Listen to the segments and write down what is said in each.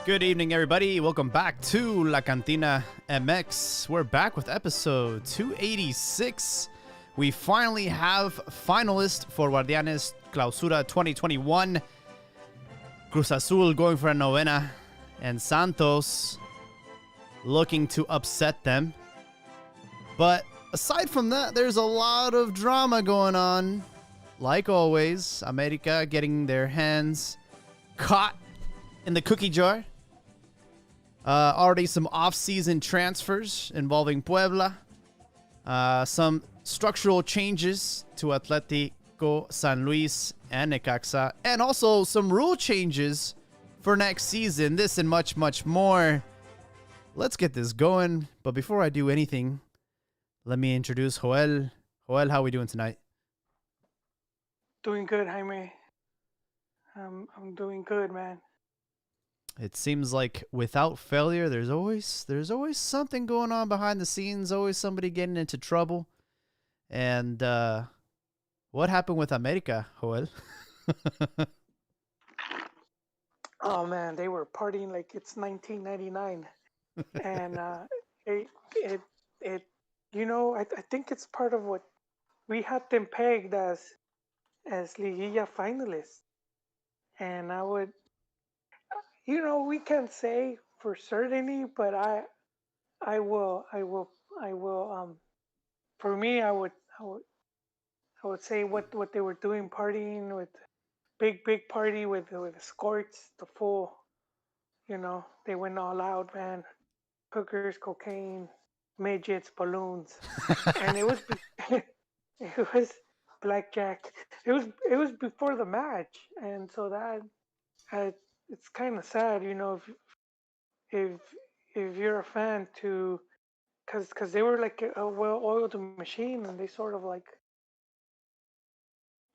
Good evening, everybody. Welcome back to La CantinaMX. We're back with episode 286. We finally have finalists for Guardianes Clausura 2021. Cruz Azul going for a novena, and Santos looking to upset them. But aside from that, there's a lot of drama going on. Like always, America getting their hands caught in the cookie jar. Already some off-season transfers involving Puebla. Some structural changes to Atlético San Luis and Necaxa. And also some rule changes for next season. This and much, much more. Let's get this going. But before I do anything, let me introduce Joel. Joel, how are we doing tonight? Doing good, Jaime. I'm doing good, man. It seems like without failure, there's always something going on behind the scenes, always somebody getting into trouble. And what happened with America, Joel? Oh man, they were partying like it's 1999, and it I think it's part of what we had them pegged as Liguilla finalists, and I would. We can't say for certainty, but I will. For me, I would say what they were doing, partying with big party with escorts, the full. They went all out, man. Hookers, cocaine, midgets, balloons, and it was it was blackjack. It was before the match, and so that. It's kind of sad, if you're a fan to, because they were like a well-oiled machine, and they sort of like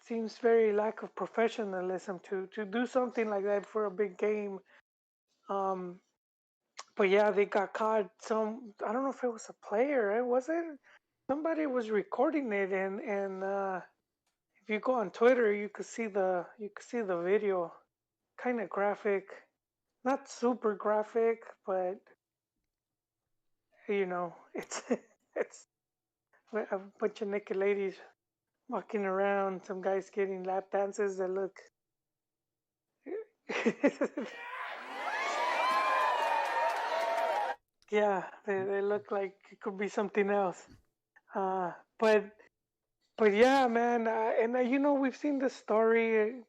seems very lack of professionalism to do something like that for a big game. But yeah, they got caught. I don't know if it was a player, was it? Somebody was recording it, and if you go on Twitter, you could see the video. Kind of graphic, not super graphic, but it's it's a bunch of naked ladies walking around, some guys getting lap dances that look yeah, they look like it could be something else. But yeah, man, and we've seen this story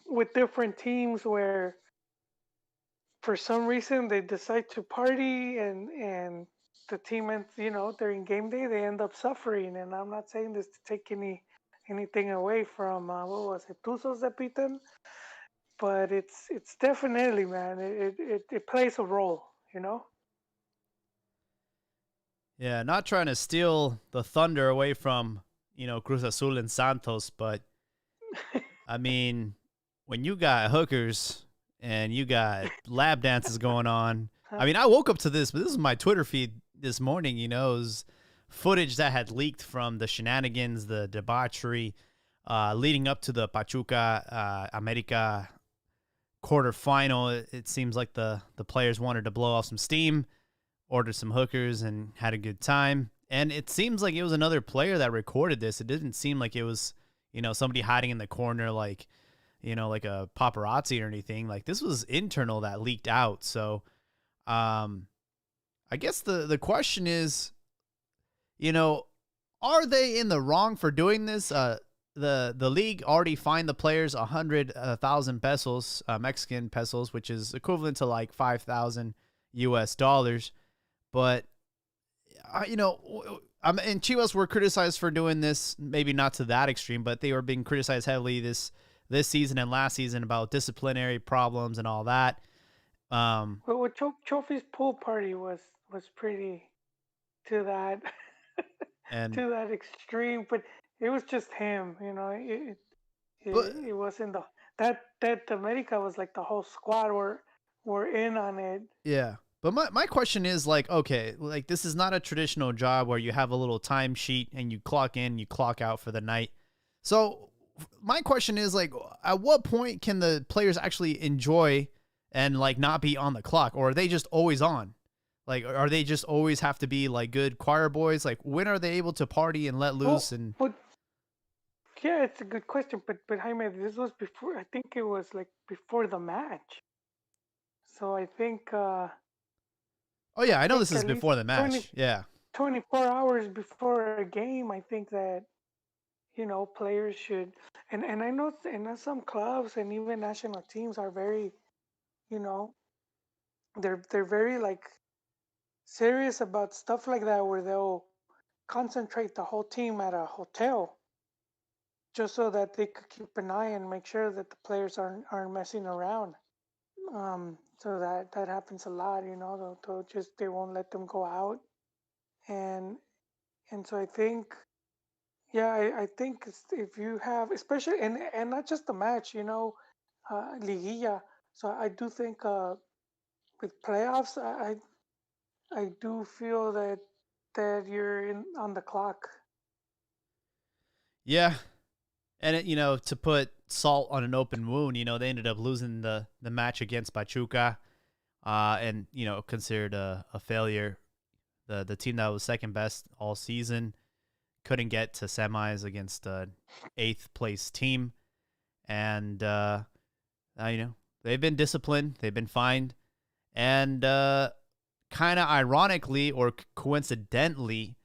with different teams where for some reason they decide to party, and the team, and during game day they end up suffering. And I'm not saying this to take anything away from what was it, Tuzos that beat them, but it's definitely, man, it plays a role. Yeah, not trying to steal the thunder away from Cruz Azul and Santos, but I mean, when you got hookers and you got lap dances going on. I mean, I woke up to this, but this is my Twitter feed this morning. It was footage that had leaked from the shenanigans, the debauchery, leading up to the Pachuca America quarterfinal. It seems like the players wanted to blow off some steam, ordered some hookers, and had a good time. And it seems like it was another player that recorded this. It didn't seem like it was, somebody hiding in the corner, like a paparazzi or anything. Like, this was internal that leaked out. So, I guess the question is, are they in the wrong for doing this? The league already fined the players 100,000 pesos, Mexican pesos, which is equivalent to like $5,000 US. But, and Chivas were criticized for doing this, maybe not to that extreme, but they were being criticized heavily this season and last season about disciplinary problems and all that. Well, Trophy's pool party was pretty to that and to that extreme, but it was just him. It wasn't that America was like the whole squad were in on it. Yeah. But my question is, like, okay, like, this is not a traditional job where you have a little timesheet and you clock in, you clock out for the night. So my question is, like, at what point can the players actually enjoy and like not be on the clock, or are they just always on? Like, are they just always have to be like good choir boys? Like, when are they able to party and let loose? Well, And but yeah, it's a good question. But Jaime, this was before. I think it was like before the match. So oh I yeah, I know this think is at least before the 20 match. Yeah, 24 hours before a game, I think that players should. And I know some clubs and even national teams are very, you know, they're very like serious about stuff like that, where they'll concentrate the whole team at a hotel just so that they could keep an eye and make sure that the players aren't messing around. So that happens a lot. They'll just they won't let them go out, and so I think, yeah, I think if you have, especially, and not just the match, liguilla. So I do think with playoffs, I do feel that you're on the clock. yeah, and to put salt on an open wound, they ended up losing the match against Pachuca, and considered a failure. The team that was second best all season couldn't get to semis against eighth place team, and they've been disciplined, they've been fined, and kind of ironically or coincidentally,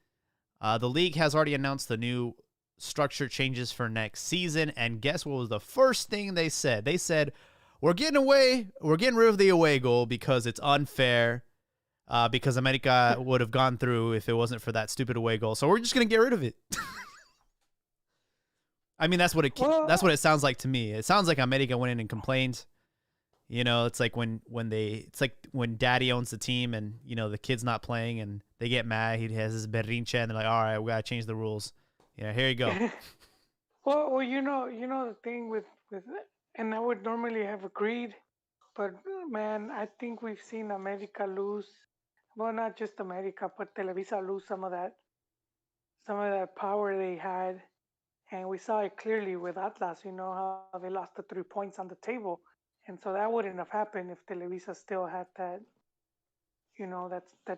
the league has already announced the new structure changes for next season. And guess what was the first thing they said? They said, we're getting rid of the away goal because it's unfair. Because America would have gone through if it wasn't for that stupid away goal. So we're just gonna get rid of it. I mean, that's what Well, it sounds like to me. It sounds like America went in and complained. It's like it's like when daddy owns the team and the kid's not playing and they get mad. He has his berrinche and they're like, all right, we gotta change the rules. Here you go. well, the thing with, and I would normally have agreed, but man, I think we've seen America lose. Well, not just America, but Televisa lose some of that power they had, and we saw it clearly with Atlas. You know how they lost the 3 points on the table, and so that wouldn't have happened if Televisa still had that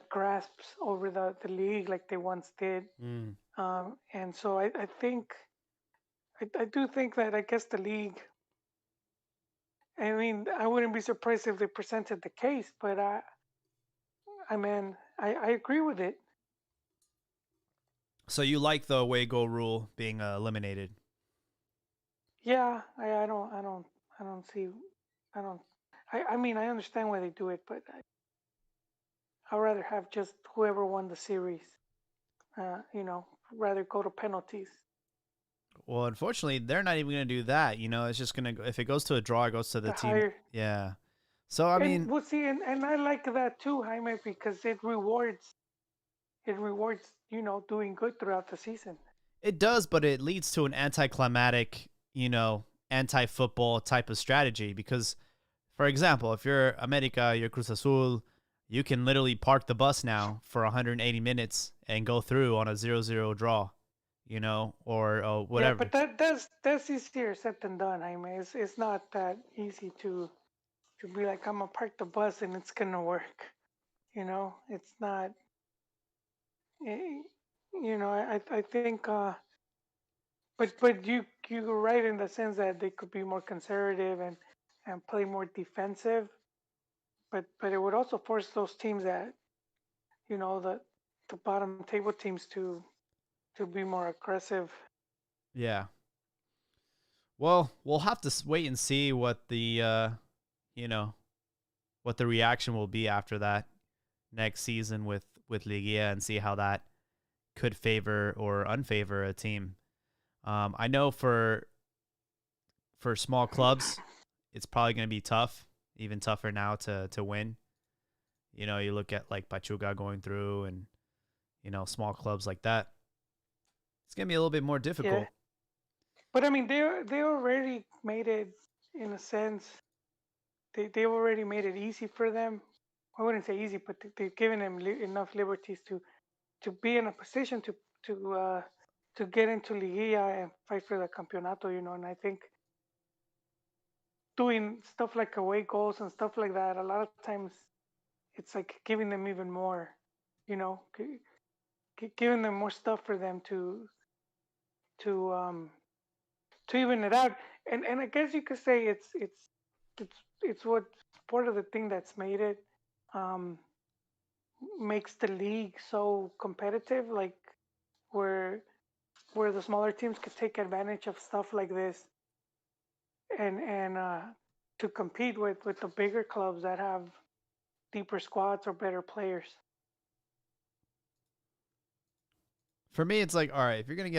grasps over the league like they once did. Mm. And so I think I do think that I guess the league. I mean, I wouldn't be surprised if they presented the case, but I mean, I agree with it. So you like the away goal rule being eliminated? Yeah, I don't see, I don't, I mean, I understand why they do it, but I'd rather have just whoever won the series, rather go to penalties. Well, unfortunately, they're not even gonna do that. It's just gonna if it goes to a draw, it goes to the The team. higher, Yeah. So I and mean, we'll see, and I like that too, Jaime, because it rewards, doing good throughout the season. it does, but it leads to an anticlimactic, anti-football type of strategy because, for example, if you're America, you're Cruz Azul, you can literally park the bus now for 180 minutes and go through on a 0-0 draw, or Yeah, whatever. but that's easier said than done. I mean, it's not that easy to be like, I'm gonna park the bus and it's gonna work. It's not. eh, I think. But you're right in the sense that they could be more conservative and play more defensive. But it would also force those teams that the bottom table teams to be more aggressive. Yeah. Well, we'll have to wait and see what you know, what the reaction will be after that next season with Ligia and see how that could favor or unfavor a team. I know for small clubs, it's probably going to be tough, even tougher now to win. You look at like Pachuca going through, and small clubs like that. It's going to be a little bit more Yeah, difficult. but I mean they already made it, in a sense. They already made it easy for them. I wouldn't say easy, but they've given them enough liberties to be in a position to uh, to get into Liguilla and fight for the campeonato. And I think doing stuff like away goals and stuff like that, a lot of times it's like giving them even more, you know, giving them more stuff for them to to even it out. And I guess you could say it's what part of the thing that's made it um, makes the league so competitive, like where the smaller teams could take advantage of stuff like this and to compete with the bigger clubs that have deeper squads or better players. For me, it's like, all right, if you're gonna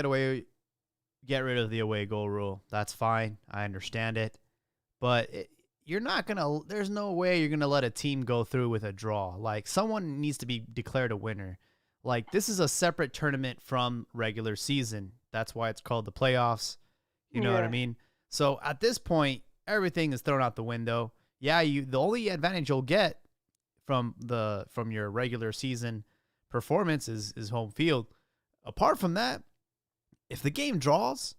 get rid of the away goal rule. That's fine. I understand it. But you're not going to, there's no way you're going to let a team go through with a draw. Like, someone needs to be declared a winner. Like, this is a separate tournament from regular season. That's why it's called the playoffs. You know what I Yeah, mean? So at this point, everything is thrown out the window. Yeah, the only advantage you'll get from your regular season performance is home field. Apart from that, if the game draws,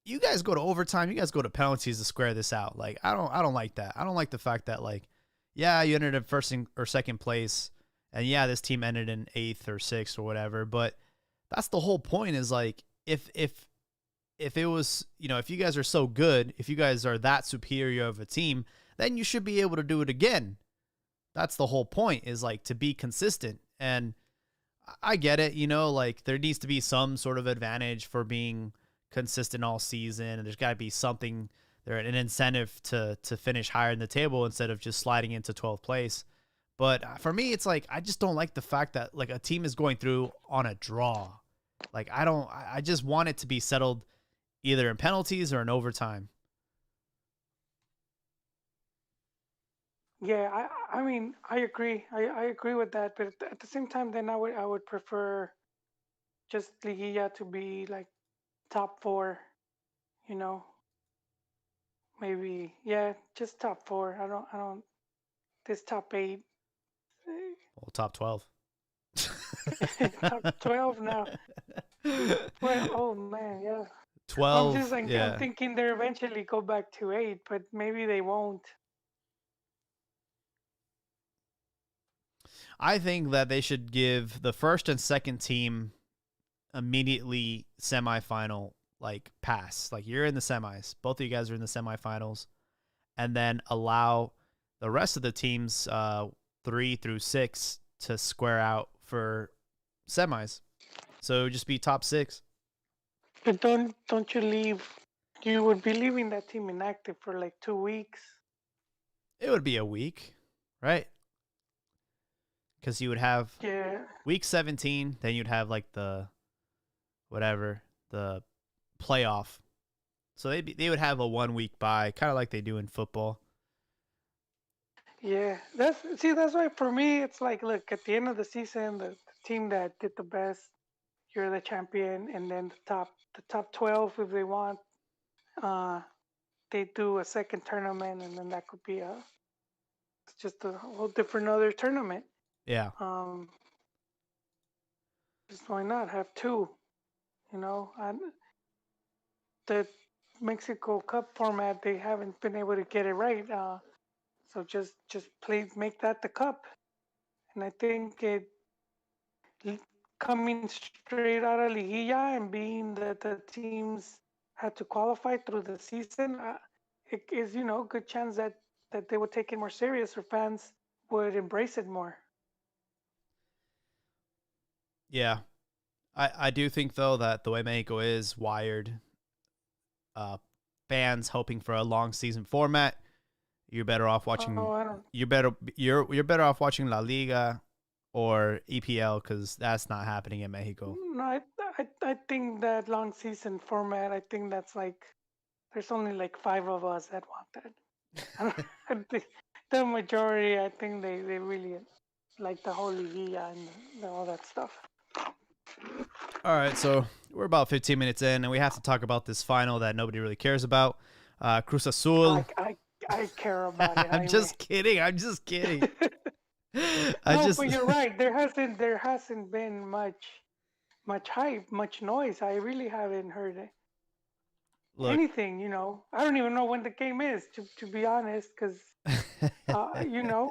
you guys go to overtime, you guys go to penalties to square this out. Like I don't like that. I don't like the fact that like, yeah, you ended up or second place, and yeah, this team ended in eighth or sixth or whatever. But that's the whole point. Is like if it was if you guys are so good, if you guys are that superior of a team, then you should be able to do it again. That's the whole point. Is like to be consistent and I get it, like there needs to be some sort of advantage for being consistent all season, and there's got to be something there, an incentive to finish higher in the table instead of just sliding into 12th place. But for me, it's like I just don't like the fact that like a team is going through on a draw. Like I don't, I just want it to be settled either in penalties or in overtime. yeah. I mean, I agree. I agree with that. But at the same time, then I would prefer just Liguilla to be like top four. You know, maybe yeah, just top four. I don't this top eight, Well, top 12. top 12 now. Well, oh man, yeah. I'm just 12, like I'm yeah. thinking they eventually go back to eight, but maybe they won't. I think that they should give the first and second team immediately semifinal like pass. Like you're in the semis. Both of you guys are in the semifinals. And then allow the rest of the teams 3 through 6 to square out for semis. So it would just be top 6. But don't you leave? You would be leaving that team inactive for like 2 weeks. It would be a week, right? Because you would have Yeah, week 17, then you'd have like the playoff. So they would have a 1 week bye, kind of like they do in football. yeah. That's why for me it's like, look, at the end of the season, the team that did the best, you're the champion, and then the top 12 if they want, uh, they do a second tournament, and then that could be it's just a whole different other tournament. Yeah. Um, just why not have two? And the Mexico Cup format, they haven't been able to get it right. So just please make that the cup. And I think coming straight out of Liguilla and being that the teams had to qualify through the season, it is good chance that they would take it more serious or fans would embrace it more. Yeah. I do think though that the way Mexico is wired, uh, fans hoping for a long season format, you're better off Oh, watching. I don't. You're better off watching La Liga or EPL because that's not happening in Mexico. No, I think that long season format. I think that's like there's only like five of us that want that. I think the majority. I think they really like the whole Liguilla and all that stuff. All right, so we're about 15 minutes in, and we have to talk about this final that nobody really cares about. Cruz I, Azul. I, I care about it, I'm Jaime. just kidding. I'm just kidding. I No, just but you're right. There hasn't been much hype, much noise. I really haven't heard it. Look, anything. I don't even know when the game is, to be honest, because you know,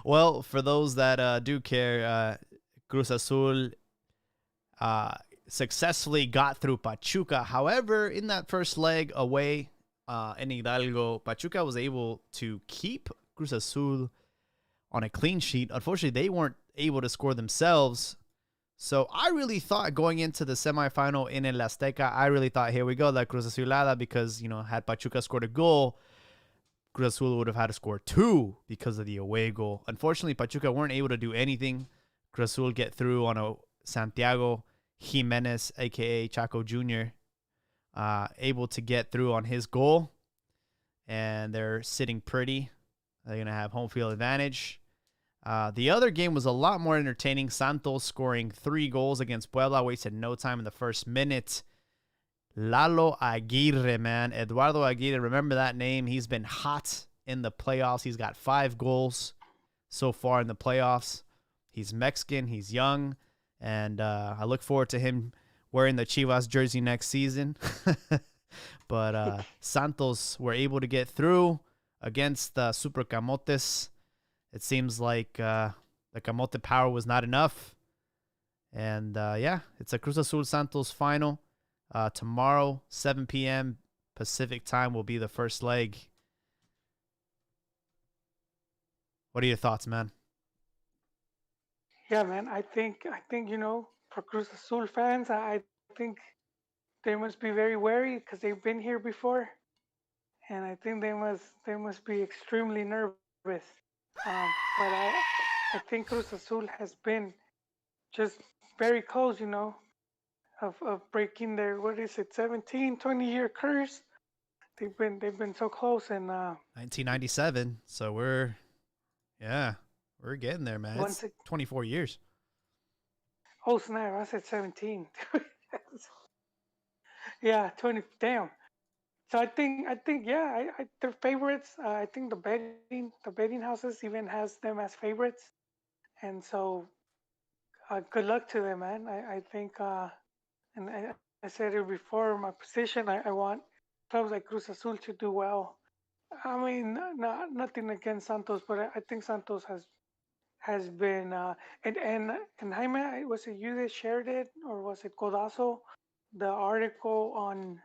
well, for those that do care, Cruz Azul uh, successfully got through Pachuca. However, in that first leg away in Hidalgo, Pachuca was able to keep Cruz Azul on a clean sheet. Unfortunately, they weren't able to score themselves. So I really thought going into the semifinal in El Azteca, I really thought, here we go, La Cruz Azulada, because, had Pachuca scored a goal, Cruz Azul would have had to score two because of the away goal. Unfortunately, Pachuca weren't able to do anything. Cruz Azul get through on a Santiago Jimenez, aka Chaco Jr., able to get through on his goal, and they're sitting pretty. They're going to have home field advantage. The other game was a lot more entertaining. Santos scoring 3 goals against Puebla, wasted no time in the first minute. Lalo Aguirre, man. Eduardo Aguirre, remember that name? He's been hot in the playoffs. He's got 5 goals so far in the playoffs. He's Mexican, he's young, and I look forward to him wearing the Chivas jersey next season. But Santos were able to get through against the Super Camotes. It seems like the Camote power was not enough. And yeah, it's a Cruz Azul Santos final. Tomorrow, 7 p.m. Pacific time will be the first leg. What are your thoughts, man? yeah, man. I think for Cruz Azul fans, I think they must be very wary because they've been here before, and I think they must be extremely nervous. But I think Cruz Azul has been just very close, of breaking their, what is it, 17, 20 year curse. They've been so close, and 1997. So yeah, we're getting there, man. once It's it, 24 years. oh snap, I said 17. Yeah, 20. Damn. So I think yeah, they're favorites. I think the betting houses even has them as favorites, and so good luck to them, man. I think and I said it before. My position, I want clubs like Cruz Azul to do well. I mean, nothing against Santos, but I think Santos has been and Jaime, was it you that shared it, or was it Codazo? The article on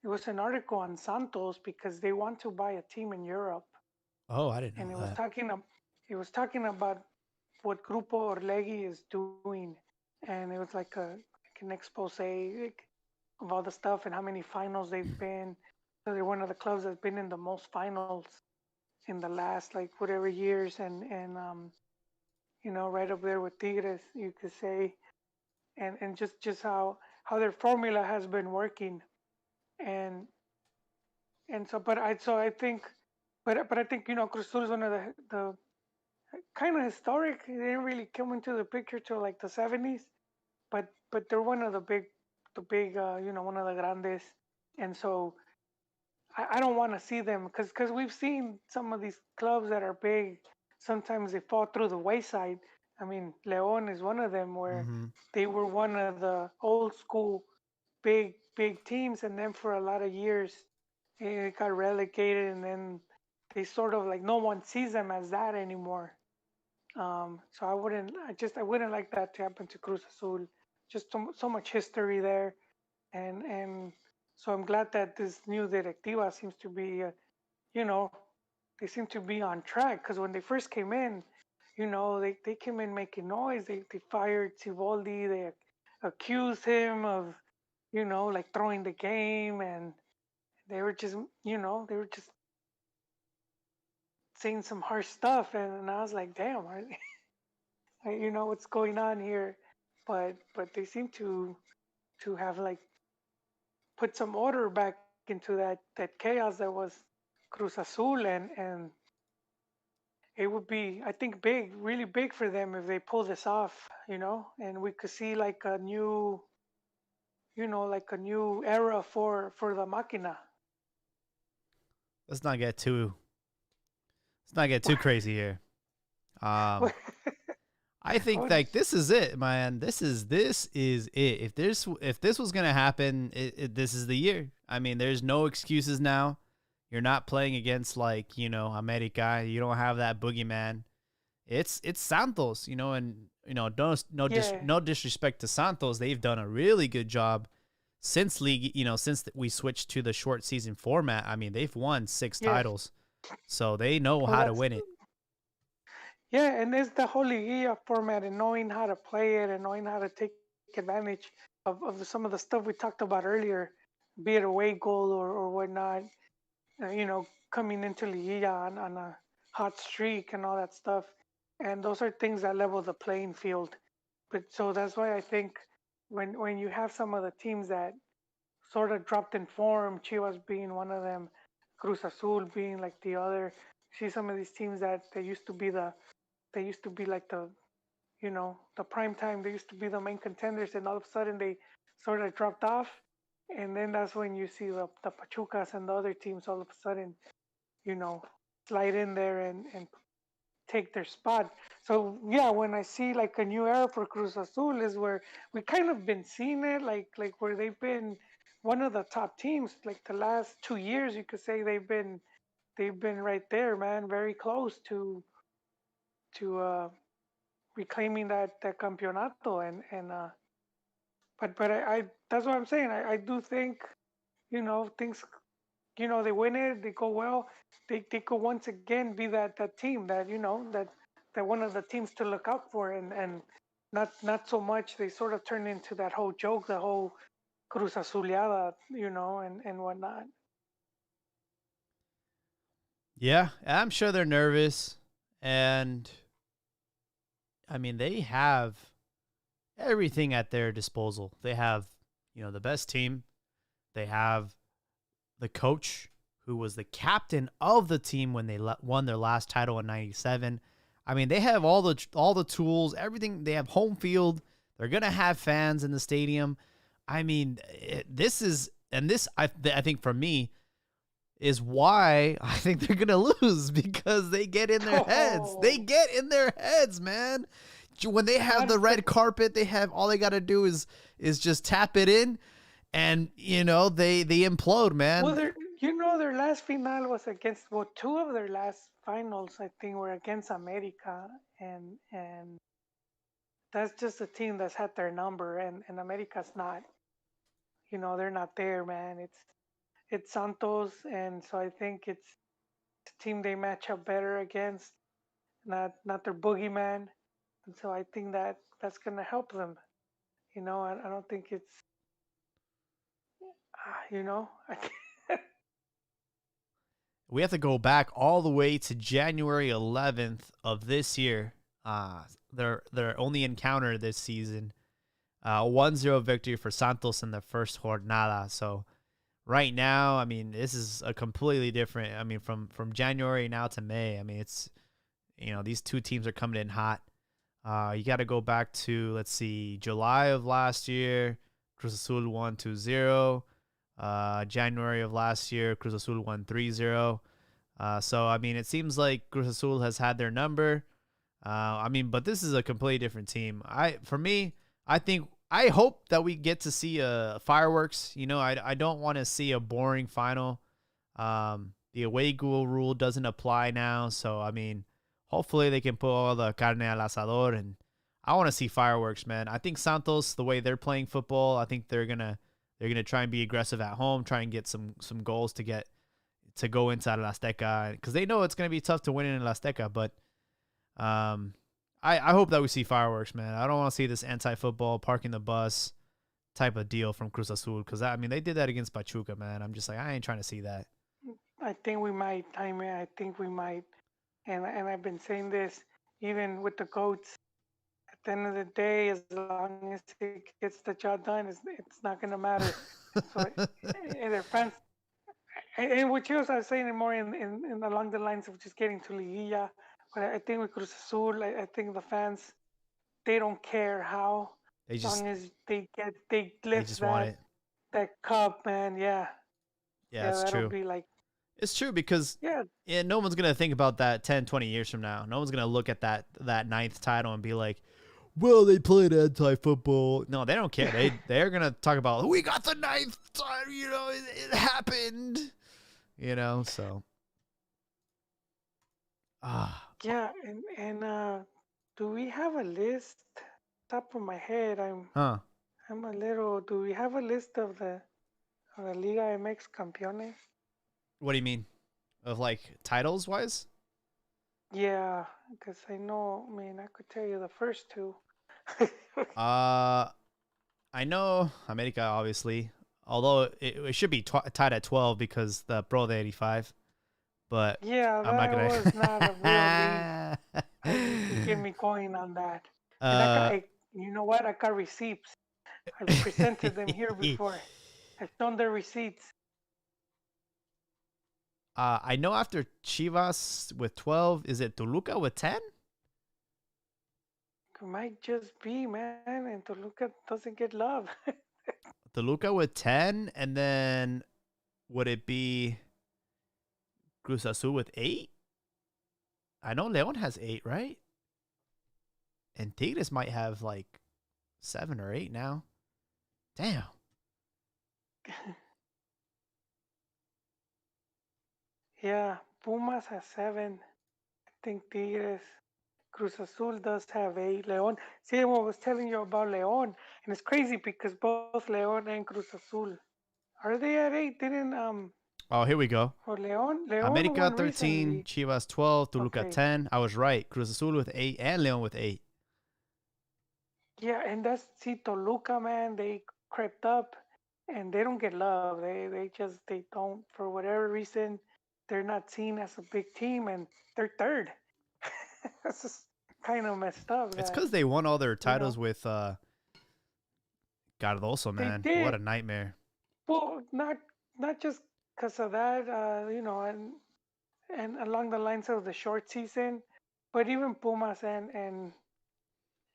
It was an article on Santos because they want to buy a team in Europe, Oh, I didn't and know that. it was talking about what Grupo Orlegui is doing, and it was like an expose of all the stuff and how many finals they've been. So they're one of the clubs that's been in the most finals in the last like whatever years, and right up there with Tigres, you could say, and just how their formula has been working, and I think, but I think Cruz Azul is one of the kind of historic. They didn't really come into the picture till like the 70s, but they're one of the big one of the grandes, and so I don't want to see them because we've seen some of these clubs that are big. Sometimes they fall through the wayside. I mean, Leon is one of them where Mm-hmm. they were one of the old school big teams, and then for a lot of years it got relegated, and then they sort of like no one sees them as that anymore. So I wouldn't like that to happen to Cruz Azul. Just so much history there, and so I'm glad that this new directiva seems to be, you know, they seem to be on track because when they first came in, they came in making noise. They fired Siboldi. They accused him of, like throwing the game, and they were just, they were just saying some harsh stuff, and I was like, damn, what's going on here? But they seem to have like put some order back into that chaos that was Cruz Azul, and it would be, I think, big, really big for them if they pull this off, and we could see like a new era for the Machina. Let's not get too crazy here. Um, I think What is like this is it, man. This is it. If this was gonna happen, this is the year. I mean, there's no excuses now. You're not playing against like America. You don't have that boogeyman. It's Santos, and yeah, no disrespect to Santos, they've done a really good job since league, since we switched to the short season format. I mean, they've won six yes. titles, so they know Well, how to that's win it. yeah, and it's the whole Liguilla format and knowing how to play it and knowing how to take advantage of some of the stuff we talked about earlier, be it away goal or whatnot. Coming into Liguilla on a hot streak and all that stuff, and those are things that level the playing field. But so that's why I think when you have some of the teams that sort of dropped in form, Chivas being one of them, Cruz Azul being like the other. See some of these teams that they used to be like the prime time. They used to be the main contenders, and all of a sudden they sort of dropped off. And then that's when you see the Pachucas and the other teams all of a sudden, you know, slide in there and take their spot. So yeah, when I see like a new era for Cruz Azul is where we kind of been seeing it, like where they've been one of the top teams. Like the last 2 years, you could say they've been right there, man, very close to reclaiming that campeonato. And but I that's what I'm saying. I do think things they win it, they go well, they could once again be that team that that one of the teams to look out for, and not so much they sort of turn into that whole joke, the whole Cruz Azuleada, and whatnot. Yeah, I'm sure they're nervous, and I mean they have everything at their disposal. They have the best team. They have the coach who was the captain of the team when they won their last title in '97. I mean, they have all the tools, everything. They have home field. They're gonna have fans in the stadium. I mean, this is and this I think for me is why I think they're gonna lose because they get in their heads. They Oh, get in their heads, man. When they have the not but red carpet, they have all they got to do is just tap it in, and they implode, well, man. their last final was against, well, two of their last finals I think were against America, and that's just a team that's had their number, and America's not. They're not there, man. It's Santos, and so I think it's the team they match up better against, not their boogeyman, and so I think that's gonna help them. I don't think it's I We have to go back all the way to January 11th of this year. Their only encounter this season, 1-0 victory for Santos in the first jornada. So right now, I mean, this is a completely different. I mean, from January now to May. I mean, it's these two teams are coming in hot. You got to go back to, let's see, July of last year. Cruz Azul won 2-0. January of last year, Cruz Azul won 3-0. So, I mean, it seems like Cruz Azul has had their number. I mean, but this is a completely different team. For me, I hope that we get to see fireworks. I don't want to see a boring final. The away goal rule doesn't apply now, so I mean, hopefully they can put all the carne al asador, and I want to see fireworks, man. I think Santos, the way they're playing football, I think they're gonna try and be aggressive at home, try and get some goals to go inside of Azteca because they know it's gonna be tough to win in Azteca. But I hope that we see fireworks, man. I don't want to see this anti-football parking the bus type of deal from Cruz Azul because I mean they did that against Pachuca, man. I'm just like I ain't trying to see that. I think we might. I think we might. And I've been saying this even with the goats. At the end of the day, as long as it gets the job done, it's not gonna matter. So, and their fans, and what you was saying more in along the lines of just getting to Liguilla. But I think with Cruz Azul, I think the fans they don't care how, They as just long as they they lift just want it. that cup, man. Yeah, Yeah, yeah, it's that'll true. be like, It's true because yeah, no one's gonna think about that 10, 20 years from now. No one's gonna look at that ninth title and be like, well, they played anti-football. No, they don't care. They're gonna talk about we got the ninth time. It happened. So ah, Yeah, and do we have a list? Top of my head, huh? I'm a little. Do we have a list of the Liga MX Campeones? What do you mean of like titles wise? Yeah, because I know. I mean, I could tell you the first two. Uh, I know America obviously, although it should be tied at 12 because the Pro de 85. But Yeah, I'm not that was not a real league. gonna. You give me coin on that. And uh, you know what? I got receipts. I presented them here before. I've shown the receipts. I know after Chivas with 12, is it Toluca with 10? It might just be, man, and Toluca doesn't get love. Toluca with 10, and then would it be Cruz Azul with 8? I know Leon has 8, right? And Tigres might have like 7 or 8 now. Damn. Yeah, Pumas has 7. I think Tigres. Cruz Azul does have 8. Leon. See, I was telling you about Leon, and it's crazy because both Leon and Cruz Azul are they at 8? Didn't Oh, here we go. or Leon America won 13, recently. Chivas 12, Toluca Okay. 10. I was right. Cruz Azul with 8 and Leon with 8. Yeah, and that's see Toluca, man. They crept up, and they don't get love. They don't for whatever reason. They're not seen as a big team, and they're third. That's just kind of messed up. It's That because they won all their you titles know with Cardoso, they man. What a did. nightmare. Well, not just because of that. And along the lines of the short season, but even Pumas and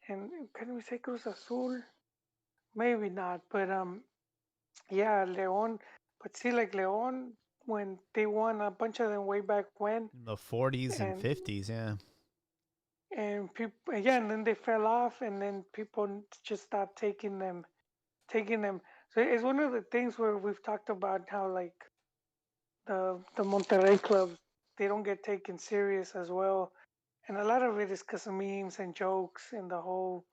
can we say Cruz Azul? Maybe not, but yeah, Leon. But see, like Leon, when they won a bunch of them way back when, In the 40s and and 50s, yeah. people, yeah, and then they fell off, and then people just stopped taking them. So it's one of the things where we've talked about how like the Monterrey clubs they don't get taken serious as well, and a lot of it is because of memes and jokes and the whole,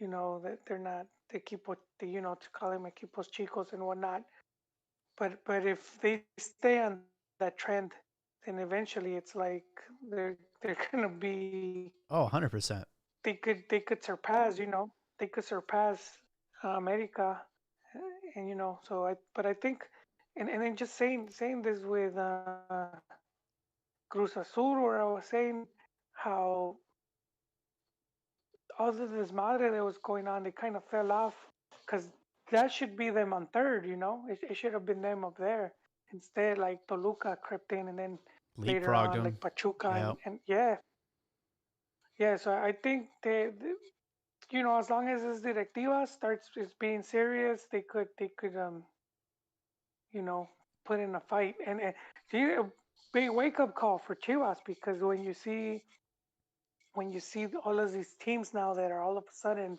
that they're not they keep what they to call them equipos chicos and whatnot. But if they stay on that trend, then eventually it's like they're gonna be Oh, 100%. they could surpass they could surpass America, and but I think and then just saying this with Cruz Azul, where I was saying how all the desmadre that was going on, they kind of fell off because that should be them on third, it should have been them up there. Instead, like Toluca crept in, and then later Leapfrogged on, them. like Pachuca, Yeah. and yeah, yeah. So I think as long as this directiva starts just being serious, they could you know, put in a fight. And see, a big wake up call for Chivas because when you see all of these teams now that are all of a sudden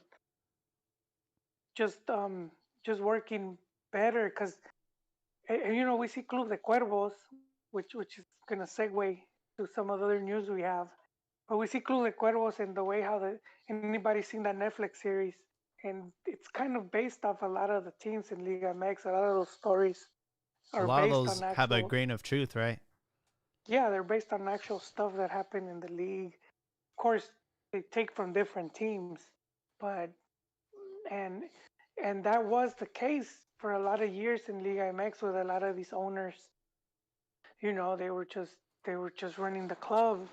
just um just working better because we see Club de Cuervos, which is gonna segue to some of the other news we have. But we see Club de Cuervos and the way how anybody seen that Netflix series, and it's kind of based off a lot of the teams in Liga MX. A lot of those stories A are lot of based on those have a actual, grain of truth, right? yeah, they're based on actual stuff that happened in the league. Of course, they take from different teams, but and and that was the case for a lot of years in Liga MX with a lot of these owners. They were just running the club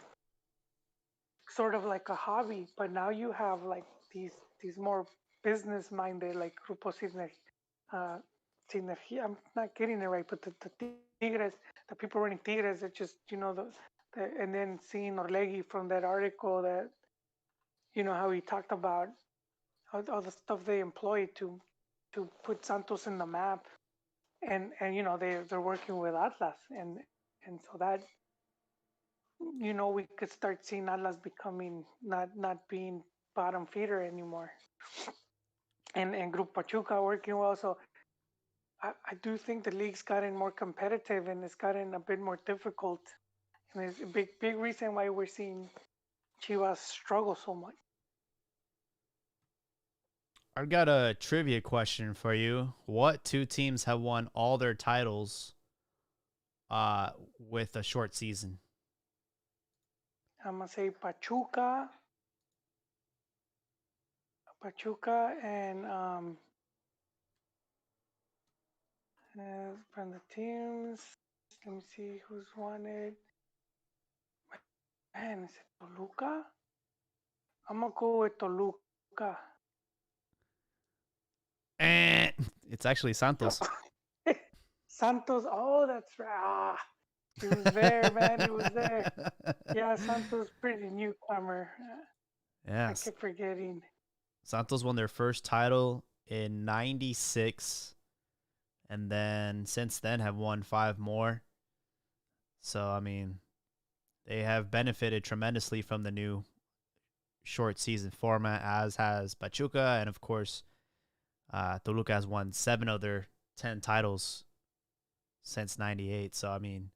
sort of like a hobby, but now you have like these more business minded like Grupo uh, Sinergia. I'm not getting it right, but the Tigres, the people running Tigres, are just and then seeing Orlegi from that article that how he talked about all the stuff they employ to put Santos in the map, and they're working with Atlas, and so that we could start seeing Atlas becoming not being bottom feeder anymore. And Group Pachuca working well. So I do think the league's gotten more competitive and it's gotten a bit more difficult. And it's a big reason why we're seeing Chivas struggle so much. I've got a trivia question for you. What two teams have won all their titles uh with a short season? I'm gonna say Pachuca, and from the teams. Let me see who's won it. Man, is it Toluca? I'm gonna go with Toluca. Eh, it's actually Santos. Santos. Oh, that's right. Ah, it was there, man. It was there. Yeah, Santos pretty newcomer. I Yes. kept forgetting. Santos won their first title in 96 and then since then have won 5 more. So, I mean, they have benefited tremendously from the new short season format, as has Pachuca. And of course, Toluca has won 7 of their 10 titles since 98. So, I mean,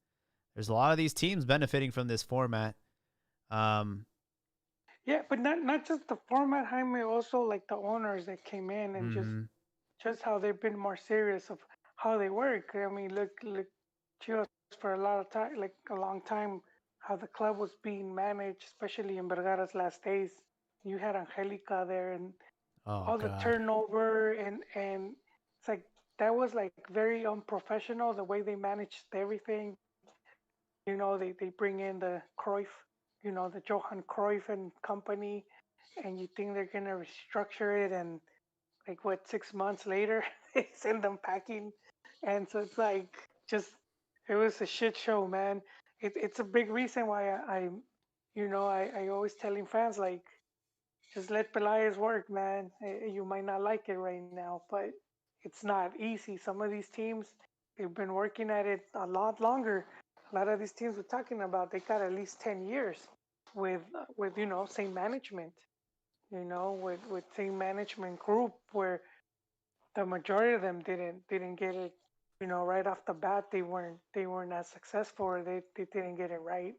there's a lot of these teams benefiting from this format. Um, Yeah, but not just the format, Jaime. Also, like the owners that came in and mhm. just how they've been more serious of how they work. I mean, look, Chivas for a lot of time, like a long time, how the club was being managed, especially in Vergara's last days. You had Angelica there, and Oh, all the God. turnover, and it's like that was like very unprofessional the way they managed everything. They bring in the Cruyff, the Johan Cruyff and company, and you think they're gonna restructure it, and like what 6 months later they send them packing, and so it's like just it was a shit show, man. It's a big reason why I always telling fans like just let Pelaez work, man. You might not like it right now, but it's not easy. Some of these teams, they've been working at it a lot longer. A lot of these teams we're talking about, they got at least 10 years with same management. With same management group where the majority of them didn't get it. Right off the bat, they weren't as successful, or they didn't get it right.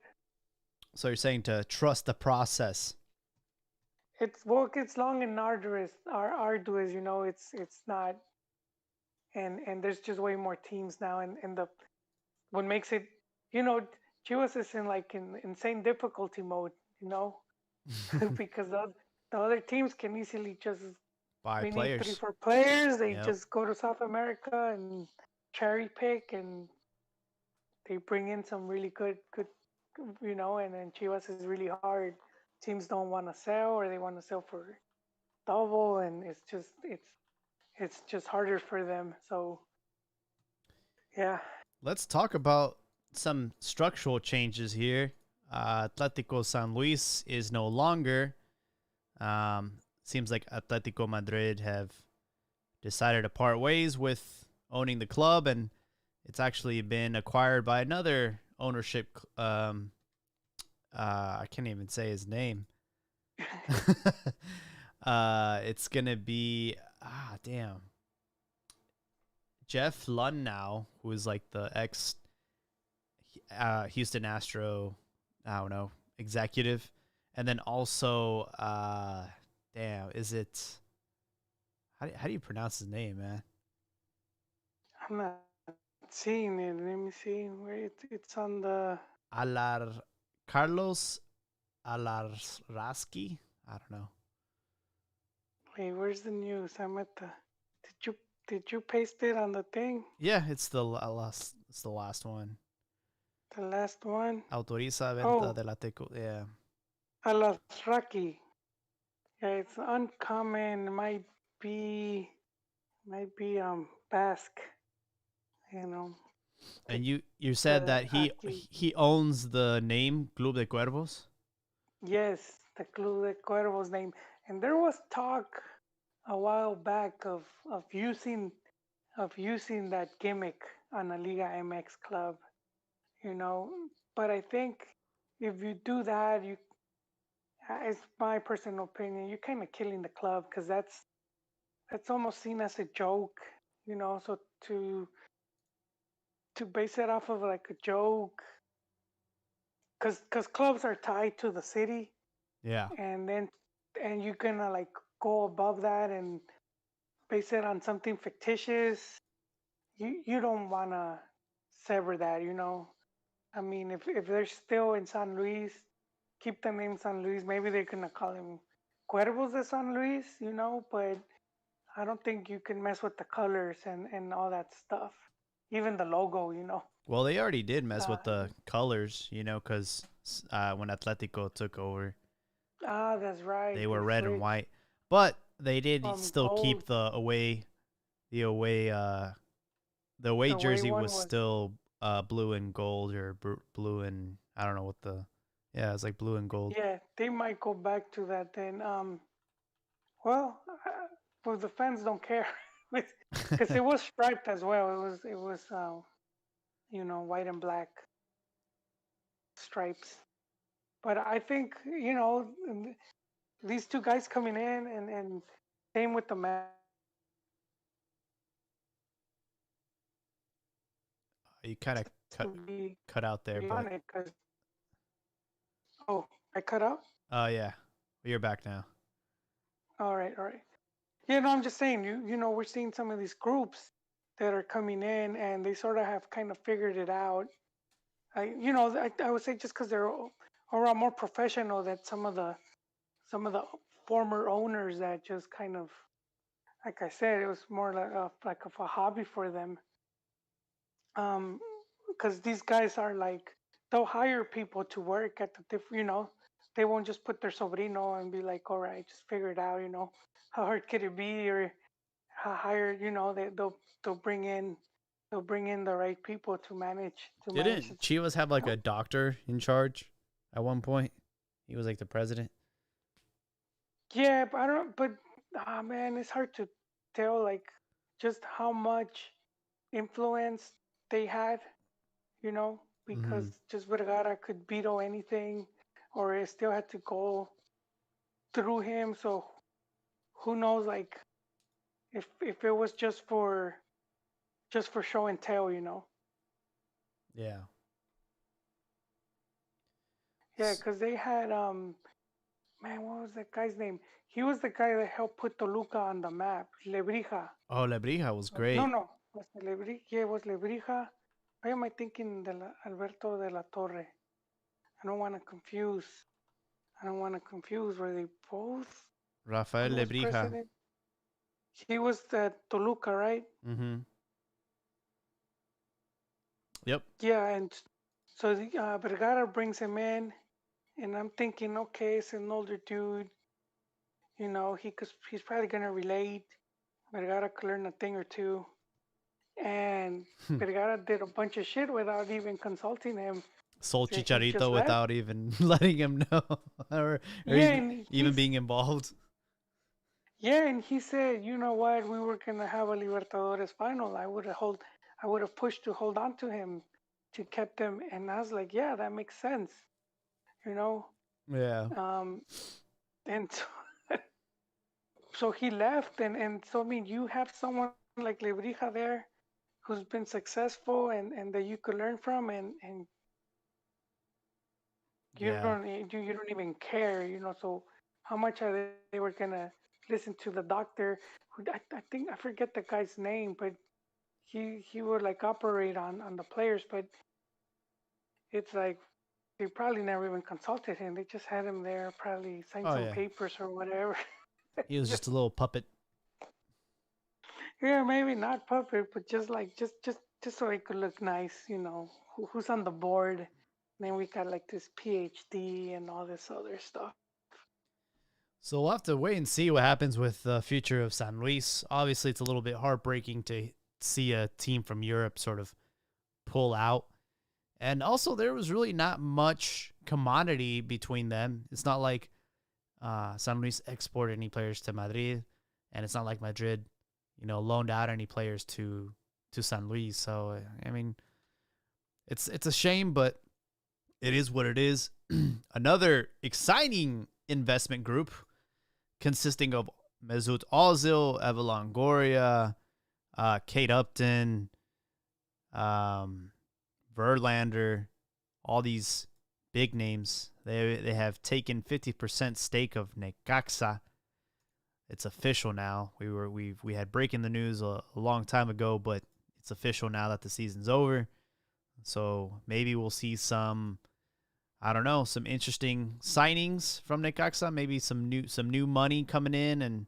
So you're saying to trust the process. It's long and arduous. It's not, and there's just way more teams now, and the what makes it, you know, Chivas is in like in insane difficulty mode, you know, because the other teams can easily just By we need three, players. four players. They Yep. just go to South America and cherry pick, and they bring in some really good, and then Chivas is really hard. Teams don't want to sell, or they want to sell for double, and it's just harder for them. So yeah, Let's talk about some structural changes here. Atletico San Luis is no longer. Seems like Atletico Madrid have decided to part ways with owning the club, and it's actually been acquired by another ownership. I can't even say his name. It's gonna be damn, Jeff Lunnow, who is like the ex Houston Astro, I don't know, executive, and then also damn, is it how do you pronounce his name, man? I'm not seeing it. Let me see where it's on the. Alar Carlos Alarraski? I don't know. Wait, where's the news? I'm at the. Did you paste it on the thing? Yeah, it's the last. It's the last one. The last one? Autoriza venta Oh, de la teco. Yeah. Alasraki. Yeah, it's uncommon. Be might be Basque. You know the And you said the that Aki. he owns the name Club de Cuervos. Yes, the Club de Cuervos name. And there was talk a while back of using that gimmick on a Liga MX club, you know. But I think if you do that, it's my personal opinion. You're kind of killing the club because that's almost seen as a joke, you know. So to base it off of like a joke, because clubs are tied to the city, Yeah. and then and you're gonna like go above that and base it on something fictitious. You don't wanna sever that, you know. I mean, if they're still in San Luis, keep the name San Luis. Maybe they're gonna call him Cuervos de San Luis, you know. But I don't think you can mess with the colors and all that stuff. Even the logo, you know. Well, they already did mess Uh, with the colors, because when Atletico took over, that's right. they They were red and switched white, but they did from still gold. keep the away, the away The way jersey one was was, still blue and gold or blue and I don't know what the yeah, it's like blue and gold. yeah, they might go back to that then. Well, well, the fans don't care, because it was striped as well. It was white and black stripes. But I think these two guys coming in and same with the man. You kind of To cut be cut out there, on but it because oh, I cut out. oh yeah, you're back now. All right, all right. Yeah, no, I'm just saying. We're seeing some of these groups that are coming in and they sort of have kind of figured it out. I would say just because they're around more professional than some of the former owners that just kind of, like I said, it was more like of a hobby for them. Um, because these guys are like, they'll hire people to work at the they won't just put their sobrino and be like, all right, just figure it out. How hard could it be, or how hire, they'll bring in the right people to manage Didn't it. Chivas have like a doctor in charge at one point? He was like the president. Yeah, but I don't. But man, it's hard to tell like just how much influence they had. Because Hmm. just Vergara could veto anything, or it still had to go through him. So who knows? Like if it was just for show and tell. Yeah. Yeah, because they had man, what was that guy's name? He was the guy that helped put Toluca on the map. Lebrija. Oh, Lebrija was No, great. no. Was it Lebrija? Yeah, it was Lebrija. Why am I thinking Alberto de la Torre? I don't want to confuse. I don't want to confuse. Were they both? Rafael One was Lebrija. president. He was the Toluca, right? Mm-hmm. Yep. Yeah, and so Vergara brings him in, and I'm thinking, okay, it's an older dude. He's probably gonna relate. Vergara could learn a thing or two, and Vergara did a bunch of shit without even consulting him. Sold So he just Chicharito left. without even letting him know, or Yeah, even being involved. and he said, you know what, we were gonna have a Libertadores final. I would have pushed to hold on to him, to kept him, and I was like, yeah, that makes sense, you know. Yeah. Um, and so he left, and so I mean, you have someone like Lebrija there, who's been successful and that you could learn from, and Yeah. you don't even care. So how much are they were gonna listen to the doctor? Who I think I forget the guy's name, but he would like operate on the players, but it's like they probably never even consulted him. They just had him there, probably sign Oh some yeah. papers or whatever. He was Just just a little puppet. yeah, maybe not puppet, but just like just so it could look nice. Who's on the board? Then we got like this PhD and all this other stuff. So we'll have to wait and see what happens with the future of San Luis. Obviously, it's a little bit heartbreaking to see a team from Europe sort of pull out. And also, there was really not much commodity between them. It's not like San Luis exported any players to Madrid, and it's not like Madrid, loaned out any players to San Luis. So I mean, it's a shame, but it is what it is. Another exciting investment group consisting of Mesut Ozil, Eva Longoria, Kate Upton, um, Verlander, all these big names. They have taken 50% stake of Necaxa. It's official now. We had breaking the news a long time ago, but it's official now that the season's over. So maybe we'll see some, I don't know, some interesting signings from Necaxa. Maybe some new money coming in, and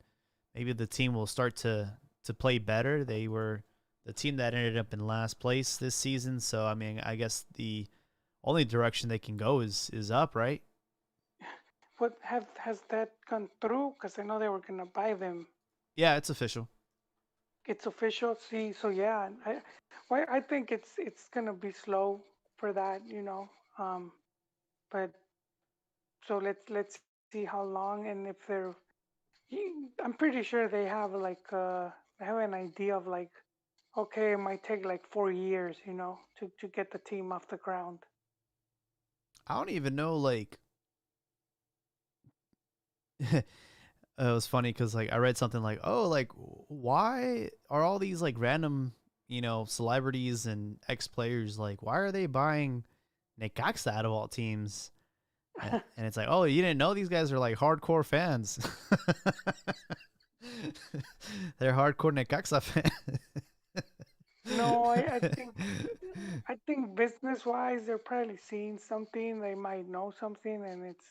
maybe the team will start to play better. They were the team that ended up in last place this season. So I mean, I guess the only direction they can go is up, right? What have has that gone through? Because I know they were gonna buy them. Yeah, it's official. It's official. See, so yeah, well, I think it's gonna be slow for that, you know. But so let's see how long and if they're. I'm pretty sure they have like they have an idea of like, okay, it might take like 4 years, you know, to get the team off the ground. I don't even know like it was funny because like I read something like, oh, like why are all these like random celebrities and ex players like why are they buying Necaxa out of all teams? And it's like, oh, you didn't know these guys are like hardcore fans. They're hardcore Necaxa fans. No, I think business wise, they're probably seeing something. They might know something, and it's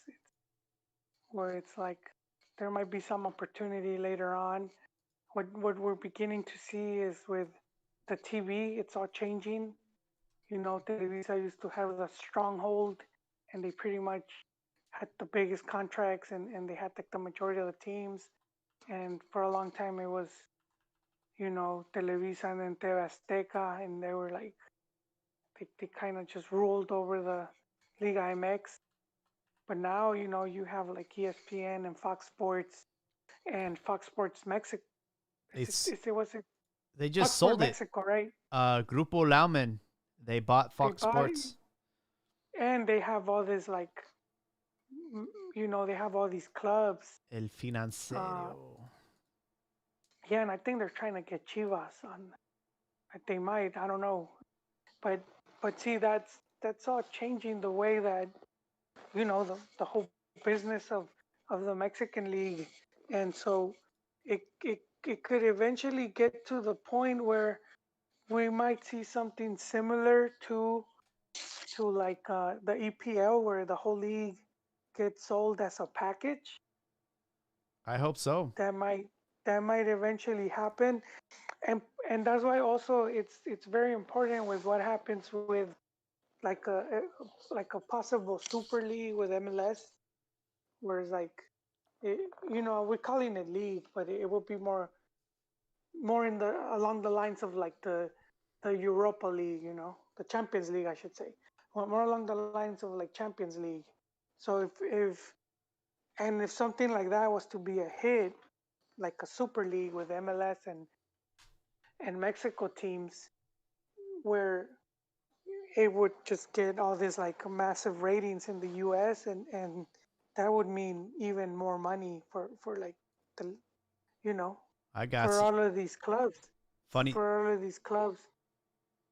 where it's like there might be some opportunity later on. What we're beginning to see is with the TV, it's all changing. You know, Televisa used to have the stronghold, and they pretty much had the biggest contracts, and they had like the majority of the teams. And for a long time, it was Televisa and then TV Azteca, and they were like they kind of just ruled over the Liga MX. But now, you have like ESPN and Fox Sports and Fox Sports Mexico. they Was it they Fox just Sports sold it. Mexico, right? Grupo Lauman, they bought They Fox buy Sports. and they have all this like, they have all these clubs. El Uh, Financiero. yeah, and I think they're trying to get Chivas on. They might, I don't know, but see, that's all changing the way that the whole business of the Mexican League, and so it could eventually get to the point where we might see something similar to like the EPL, where the whole league gets sold as a package. I hope so. That might that might eventually happen, and that's why also it's very important with what happens with like a possible super league with MLS, where it's like we're calling it league, but it will be more in the along the lines of like the Europa League, the Champions League, I should say, more along the lines of like Champions League. So if something like that was to be a hit, like a super league with MLS and Mexico teams, where it would just get all this like massive ratings in the US, and that would mean even more money for like the you know I for got you. all of these clubs Funny, for all of these clubs.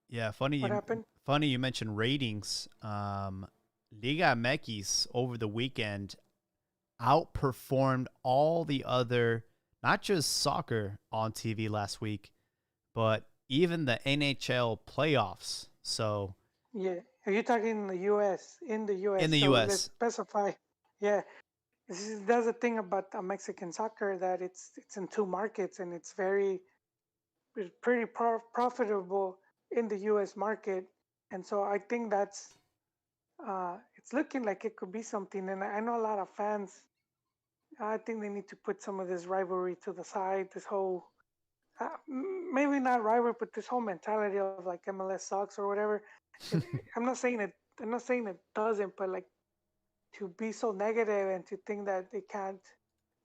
yeah, funny What you happened? funny you mentioned ratings. Liga MX over the weekend outperformed all the other, not just soccer on TV last week, but even the NHL playoffs. So Yeah, are you talking in the US? In the in US, the so let's U.S., specify. Yeah, that's the thing about Mexican soccer, that it's in two markets, and it's pretty profitable in the US market, and so I think that's it's looking like it could be something. And I know a lot of fans. I think they need to put some of this rivalry to the side. This whole maybe not rivalry, but this whole mentality of like MLS sucks or whatever. It, I'm not saying it. I'm not saying it doesn't, but like to be so negative and to think that it can't,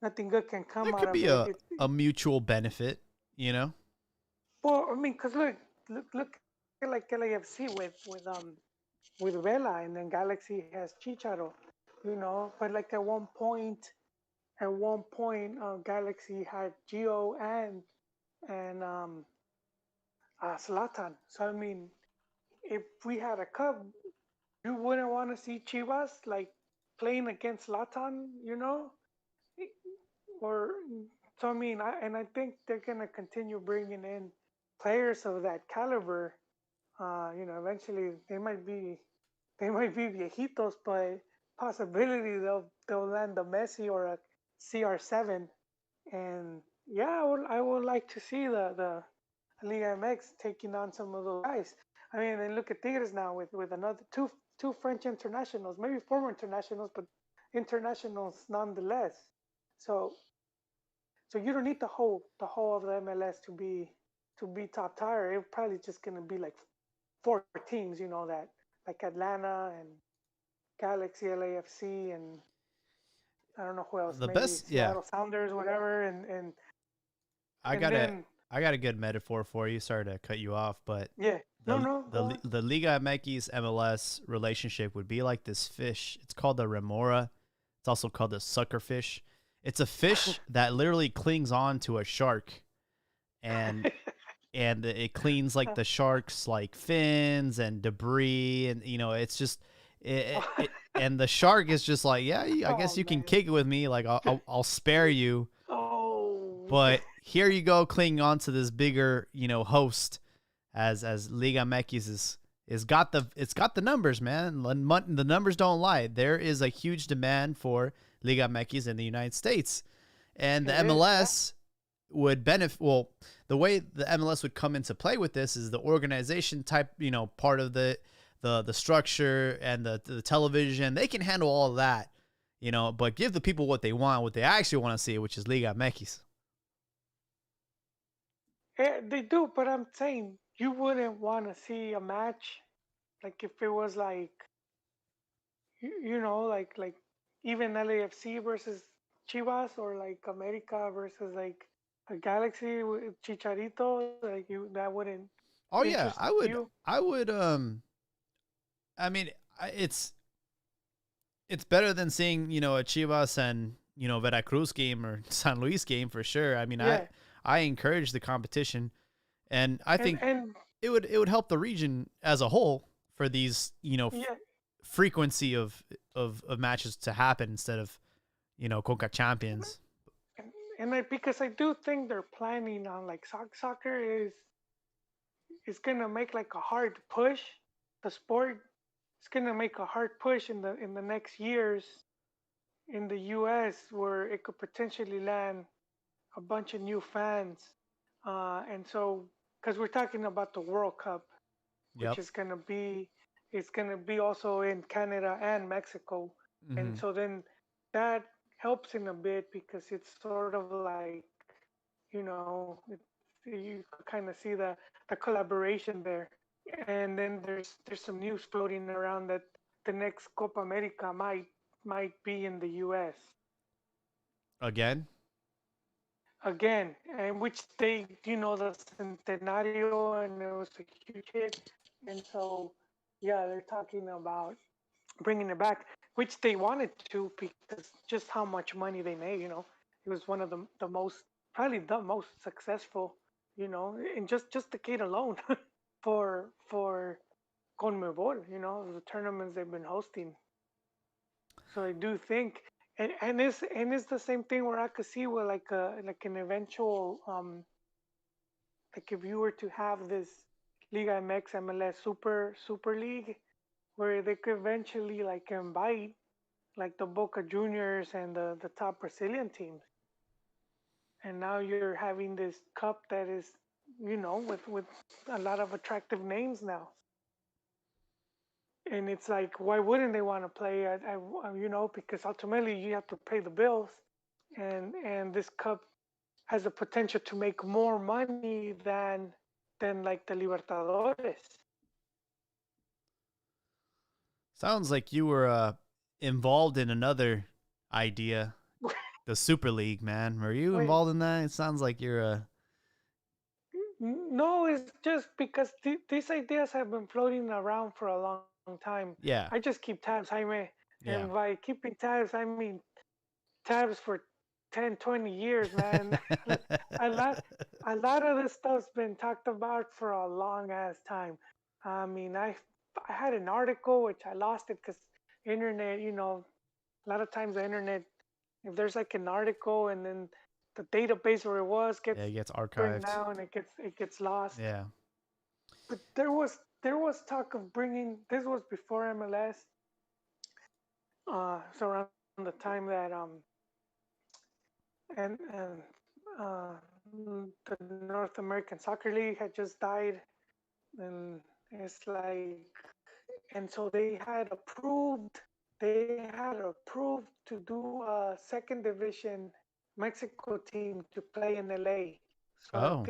nothing good can there come out could of be it. a mutual benefit. You know, Well, I mean, because look at like LAFC with Vela, and then Galaxy has Chicharo. But like at one point, Galaxy had Geo and Zlatan. So I mean, if we had a cup, you wouldn't want to see Chivas like playing against Zlatan, or so. I mean, I think they're gonna continue bringing in players of that caliber. Eventually they might be viejitos, but possibility they'll land a Messi or a CR7. And yeah, I would like to see the Liga MX taking on some of those guys. I mean, and look at Tigres now with another two French internationals, maybe former internationals, but internationals nonetheless. So so you don't need the whole of the MLS to be top tier. It's probably just gonna be like four teams, that like Atlanta and Galaxy, LAFC, and I don't know who else, The maybe best, yeah. Seattle Sounders, whatever, and I and got a then I got a good metaphor for you. Sorry to cut you off, but yeah, no, no, go on. the Liga MX MLS relationship would be like this fish. It's called the remora. It's also called the suckerfish. It's a fish that literally clings on to a shark, and it cleans like the shark's like fins and debris, and it's just and the shark is just like, yeah, I Oh guess you can man. kick it with me, like I'll spare you, Oh. but here you go clinging on to this bigger host, as Liga MX it's got the numbers, man. The numbers don't lie. There is a huge demand for Liga MX in the United States, and the It is, yeah. MLS would benefit. Well, the way the MLS would come into play with this is the organization type, part of the structure and the television. They can handle all of that, but give the people what they want, what they actually want to see, which is Liga MX. They do, but I'm saying you wouldn't want to see a match like if it was like like even LAFC versus Chivas, or like America versus like a Galaxy with Chicharito. Like that wouldn't Oh yeah, interest you. I would. I mean, it's better than seeing a Chivas and Veracruz game or San Luis game for sure. I mean, Yeah, I encourage the competition, and I and think and it would help the region as a whole for these yeah, frequency of matches to happen instead of Conca Champions. because I do think they're planning on like soccer is gonna make like a hard push. The sport is gonna make a hard push in the next years in the U.S., where it could potentially land a bunch of new fans. And so, because we're talking about the World Cup, which Yep. is gonna be also in Canada and Mexico, and Hmm. so then that helps in a bit because it's sort of like, you kind of see the collaboration there, and then there's some news floating around that the next Copa America might be in the U.S. Again. again, and which they, the Centenario, and it was a huge hit, and so yeah, they're talking about bringing it back, which they wanted to because just how much money they made. It was one of the most, probably the most successful, in just decade alone for CONMEBOL, the tournaments they've been hosting. So I do think, and it's the same thing where I could see where like an eventual, like if you were to have this Liga MX MLS Super League, where they could eventually like invite like the Boca Juniors and the top Brazilian teams, and now you're having this cup that is, with a lot of attractive names now, and it's like, why wouldn't they want to play? Because ultimately you have to pay the bills, and this cup has the potential to make more money than like the Libertadores. Sounds like you were involved in another idea, the Super League, man. Were you Wait, involved in that? It sounds like you're no, it's just because these ideas have been floating around for a long time. yeah. I just keep tabs, Jaime. Yeah. And by keeping tabs, I mean tabs for 10, 20 years, man. a lot, a lot of this stuff's been talked about for a long ass time. I mean, I had an article which I lost it because internet, a lot of times the internet, if there's like an article and then the database where it was Yeah, gets it gets burned archived. down, it gets lost. Yeah. But there was talk of bringing. This was before MLS. So around the time that and the North American Soccer League had just died, and it's like, and so they had approved to do a second division Mexico team to play in LA. So Oh,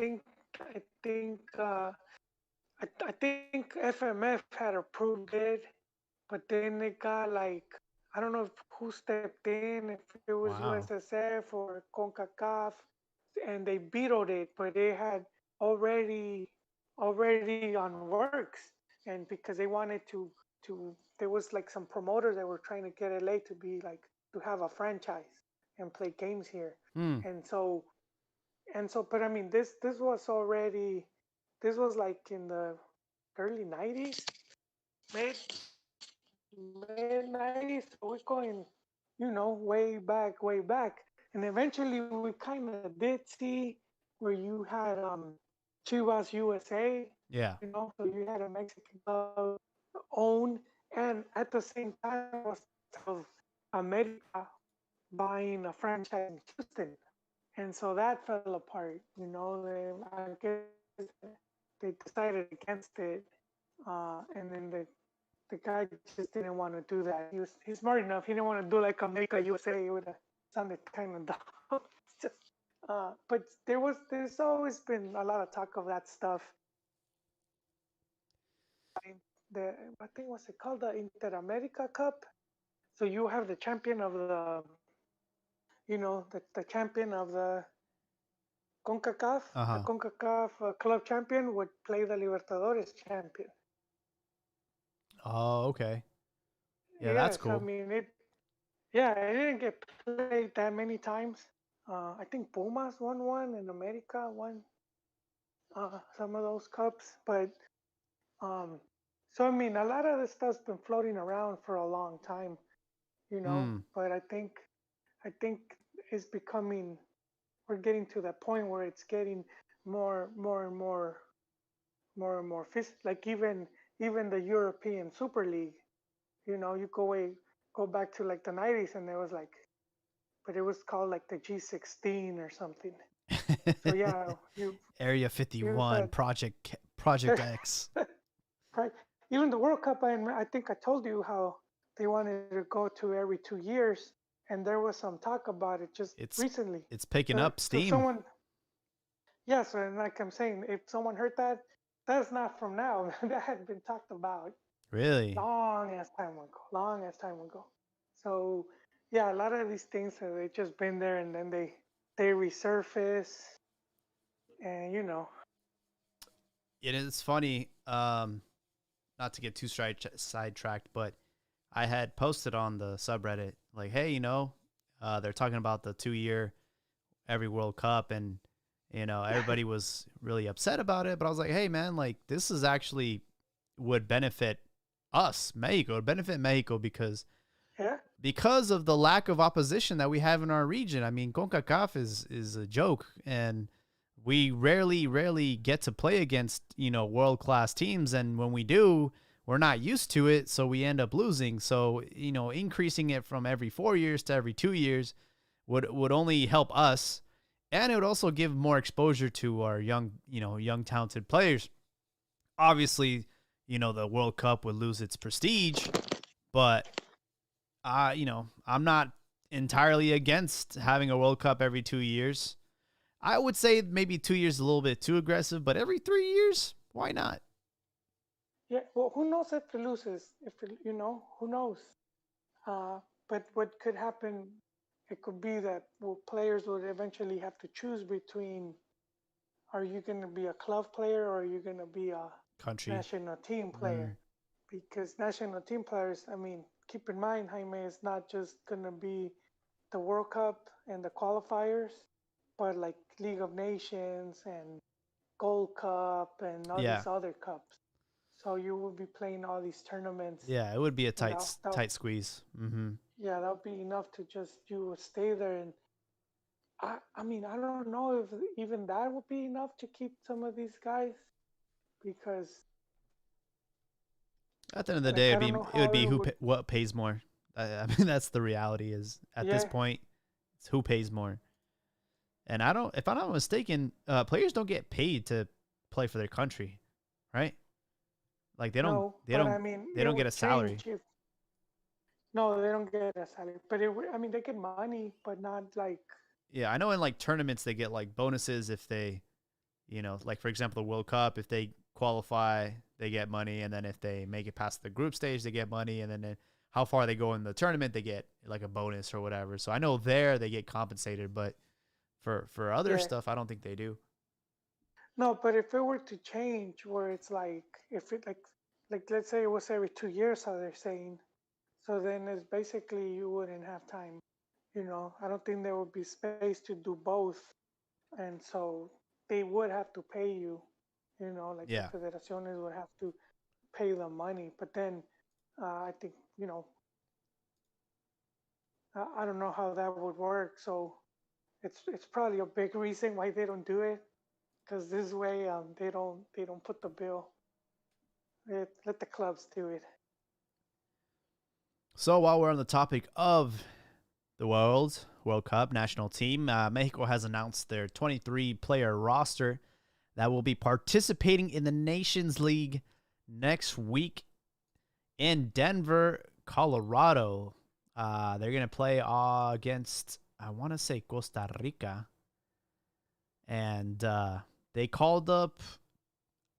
I think FMF had approved it, but then it got like, I don't know who stepped in, if it was wow. USSF or CONCACAF, and they vetoed it, but they had already on works, and because they wanted to there was like some promoters that were trying to get LA to be like to have a franchise and play games here, Hmm. and so but I mean this was like in the early 90s, mid mid 90s. So we're going, way back. And eventually we kind of did see where you had Chivas USA, Yeah. so you had a Mexican club own, and at the same time was of America buying a franchise in Houston. And so that fell apart. I guess they decided against it, and then the guy just didn't want to do that. He's smart enough. He didn't want to do like America USA. It would have sounded kind of dumb. Just, but there's always been a lot of talk of that stuff. The I think what's it called, the Inter America Cup. So you have the champion of the champion of the CONCACAF. The Uh-huh. CONCACAF club champion would play the Libertadores champion. Oh, okay. Yeah, that's Yes, I cool. mean it. Yeah, it didn't get played that many times. I think Pumas won one and America won some of those cups. But um, so I mean, a lot of this stuff's been floating around for a long time, Hmm. But I think it's becoming. We're getting to that point where it's getting more and more like even the European Super League. You go back to like the 90s, and there was like, but it was called like the G16 or something. So yeah, Area you've 51 had Project X. right. Even the World Cup. I think I told you how they wanted to go to every 2 years, and there was some talk about it just It's recently. it's picking So up so steam. someone, yes, and like I'm saying, if someone heard that, that's not from now. That had been talked about Really? long as time ago. So yeah, a lot of these things they just been there, and then they resurface, and It is funny. Not to get too sidetracked, but I had posted on the subreddit like, hey, they're talking about the 2 year every World Cup, and everybody was really upset about it. But I was like, hey, man, like this is actually would benefit us, Mexico, would benefit Mexico yeah, because of the lack of opposition that we have in our region. I mean, CONCACAF is a joke, and we rarely get to play against world class teams, and when we do, we're not used to it, so we end up losing. So increasing it from every 4 years to every 2 years would only help us, and it would also give more exposure to our young talented players. Obviously, the World Cup would lose its prestige, but I'm not entirely against having a World Cup every 2 years. I would say maybe 2 years is a little bit too aggressive, but every 3 years, why not? yeah. Well, who knows if it loses? Who knows? Uh, but what could happen? It could be that, well, players would eventually have to choose between: are you going to be a club player, or are you going to be a Country. national team player? Mm, Because national team players, I mean, keep in mind, Jaime, it's not just gonna be the World Cup and the qualifiers, but like League of Nations and Gold Cup and all Yeah, these other cups. So you will be playing all these tournaments, yeah, it would be a and tight tight squeeze. Mm-hmm. yeah, that'll be enough to just you would stay there. And I mean, I don't know if even that would be enough to keep some of these guys because At the end of the day, like I don't know it would how be it would. what pays more. I mean, that's the reality. Is at this Yeah, point, it's who pays more. And I don't, if I'm not mistaken, players don't get paid to play for their country, right? Like no, but I mean, they it don't get a would change salary. if no, they don't get a salary, but it would. I mean, they get money, but not like Yeah, I know in like tournaments they get like bonuses if they, like for example the World Cup, if they qualify, they get money, and then if they make it past the group stage, they get money, and then how far they go in the tournament, they get like a bonus or whatever. So I know there they get compensated, but for other yeah. stuff, I don't think they do. No, but if it were to change, where it's like if it like let's say it was every 2 years, how they're saying, so then it's basically you wouldn't have time. I don't think there would be space to do both, and so they would have to pay you. Like the Yeah. federaciones would have to pay the money, but then I think I don't know how that would work. So it's probably a big reason why they don't do it because this way they don't put the bill. Let the clubs do it. So while we're on the topic of the World Cup national team, Mexico has announced their 23 player roster that will be participating in the Nations League next week in Denver, Colorado. They're going to play against, I want to say, Costa Rica. And they called up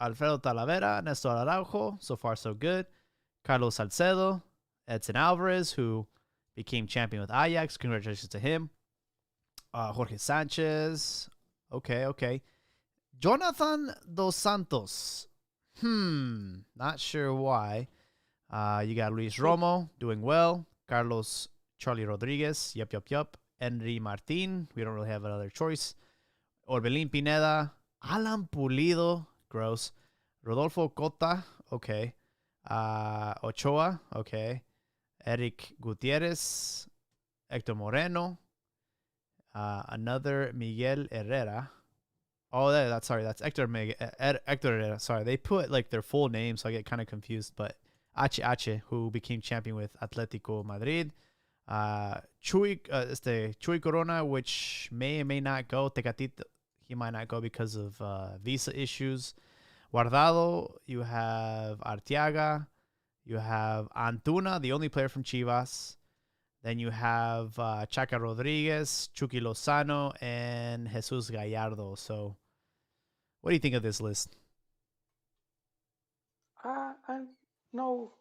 Alfredo Talavera, Nestor Araujo. So far, so good. Carlos Salcedo, Edson Alvarez, who became champion with Ajax. Congratulations to him. Jorge Sanchez. Okay, okay. Jonathan Dos Santos. Not sure why. You got Luis See, Romo doing well. Carlos Charlie Rodriguez. Yup, yup, yup. Henry Martin. We don't really have another choice. Orbelín Pineda. Alan Pulido. Gross. Rodolfo Cota. Okay. Ochoa. Okay. Eric Gutierrez. Hector Moreno. Another Miguel Herrera. Oh, that's sorry. That's Hector Herrera. Sorry, they put like their full name, so I get kind of confused. But H, who became champion with Atletico Madrid. Chuy Corona, which may or may not go. Tecatito, he might not go because of visa issues. Guardado, you have Arteaga, you have Antuna, the only player from Chivas. Then you have Chaca Rodriguez, Chucky Lozano, and Jesus Gallardo. So, what do you think of this list? I no,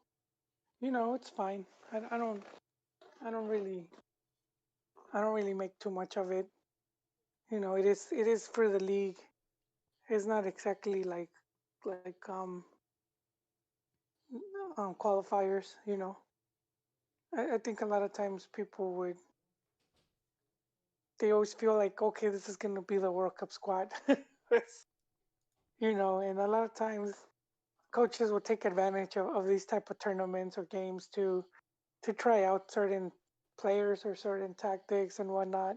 it's fine. I don't really, I don't really make too much of it. It is for the league. It's not exactly like qualifiers. I think a lot of times people would they always feel like okay, this is gonna be the World Cup squad. And a lot of times coaches will take advantage of these type of tournaments or games to try out certain players or certain tactics and whatnot.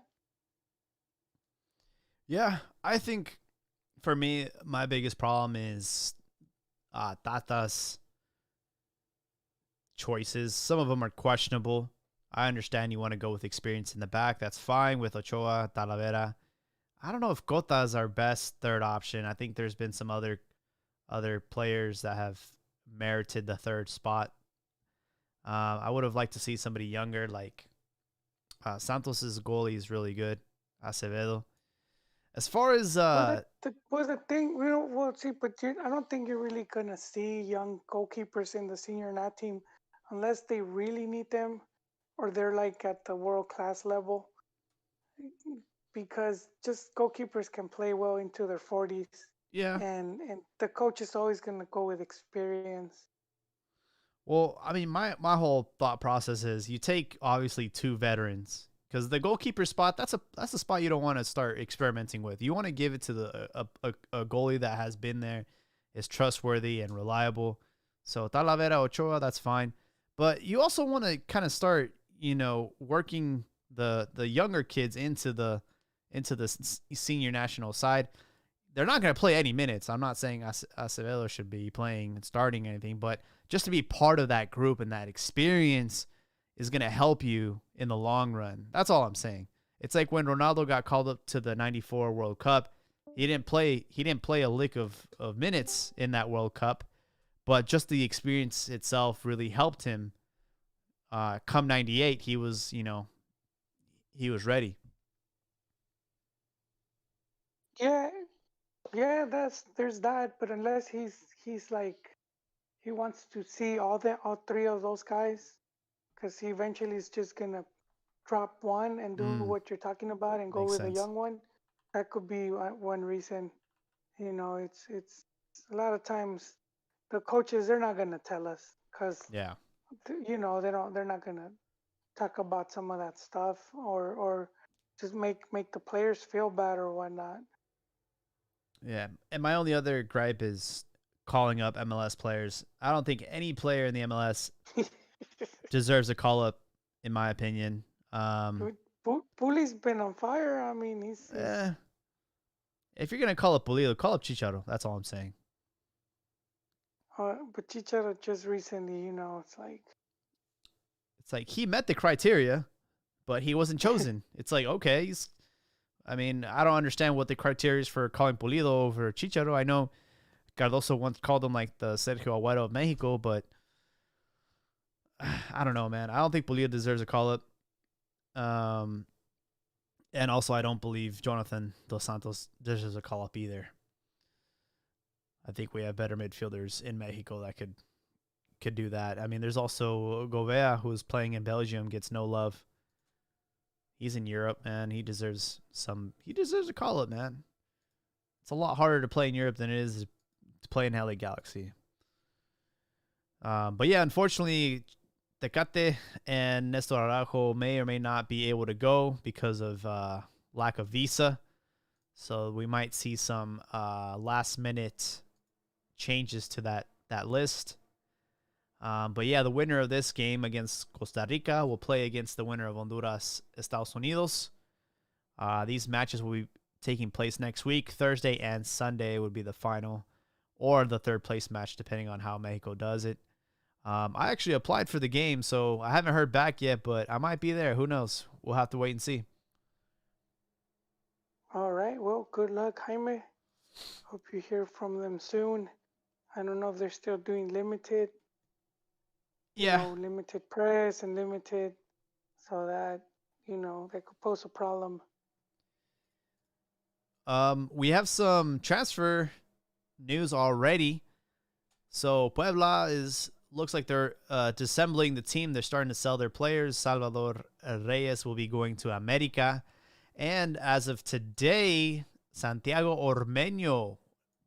Yeah, I think for me, my biggest problem is Tata's choices. Some of them are questionable. I understand you want to go with experience in the back. That's fine with Ochoa, Talavera. I don't know if Cota is our best third option. I think there's been some other players that have merited the third spot. I would have liked to see somebody younger, like Santos's goalie is really good, Acevedo. As far as Well, that was the thing. Well, see, but I don't think you're really gonna see young goalkeepers in the senior nat team unless they really need them or they're like at the world class level. Because just goalkeepers can play well into their 40s, yeah, and the coach is always gonna go with experience. Well, I mean, my whole thought process is you take obviously two veterans because the goalkeeper spot that's a spot you don't want to start experimenting with. You want to give it to a goalie that has been there, is trustworthy and reliable. So Talavera Ochoa, that's fine, but you also want to kind of start working the younger kids into the senior national side. They're not going to play any minutes. I'm not saying Acevedo should be playing and starting anything, but just to be part of that group and that experience is going to help you in the long run. That's all I'm saying. It's like when Ronaldo got called up to the 94 World Cup. He didn't play a lick of minutes in that World Cup, but just the experience itself really helped him. Come 98, he was ready. Yeah, yeah, there's that, but unless he's like he wants to see all three of those guys, because he eventually is just gonna drop one and do Mm, what you're talking about and go makes with a sense. young one. That could be one reason. It's a lot of times the coaches they're not gonna tell us because Yeah. they're not gonna talk about some of that stuff or just make the players feel bad or whatnot. Yeah. And my only other gripe is calling up MLS players. I don't think any player in the MLS deserves a call up, in my opinion. Um, Puli's been on fire. I mean, he's eh, if you're gonna call up Pulido, call up Chicharo. That's all I'm saying. but Chicharo just recently, it's like It's like he met the criteria, but he wasn't chosen. It's like okay, I mean, I don't understand what the criteria is for calling Pulido over Chicharo. I know Cardoso once called him like the Sergio Aguero of Mexico, but I don't know, man. I don't think Pulido deserves a call up. Um, and also, I don't believe Jonathan Dos Santos deserves a call up either. I think we have better midfielders in Mexico that could do that. I mean, there's also Govea who's playing in Belgium, gets no love. He's in Europe, man. He deserves a call up, man. It's a lot harder to play in Europe than it is to play in LA Galaxy. But yeah, unfortunately, Tecate and Nestor Araujo may or may not be able to go because of lack of visa. So we might see some last minute changes to that list. But yeah, the winner of this game against Costa Rica will play against the winner of Honduras, Estados Unidos. These matches will be taking place next week. Thursday and Sunday would be the final or the third place match, depending on how Mexico does it. I actually applied for the game, so I haven't heard back yet, but I might be there. Who knows? We'll have to wait and see. all right. Well, good luck, Jaime. Hope you hear from them soon. I don't know if they're still doing limited, Yeah. limited press and limited, so that that could pose a problem. We have some transfer news already. So Puebla looks like they're dissembling the team. They're starting to sell their players. Salvador Reyes will be going to America. And as of today, Santiago Ormeño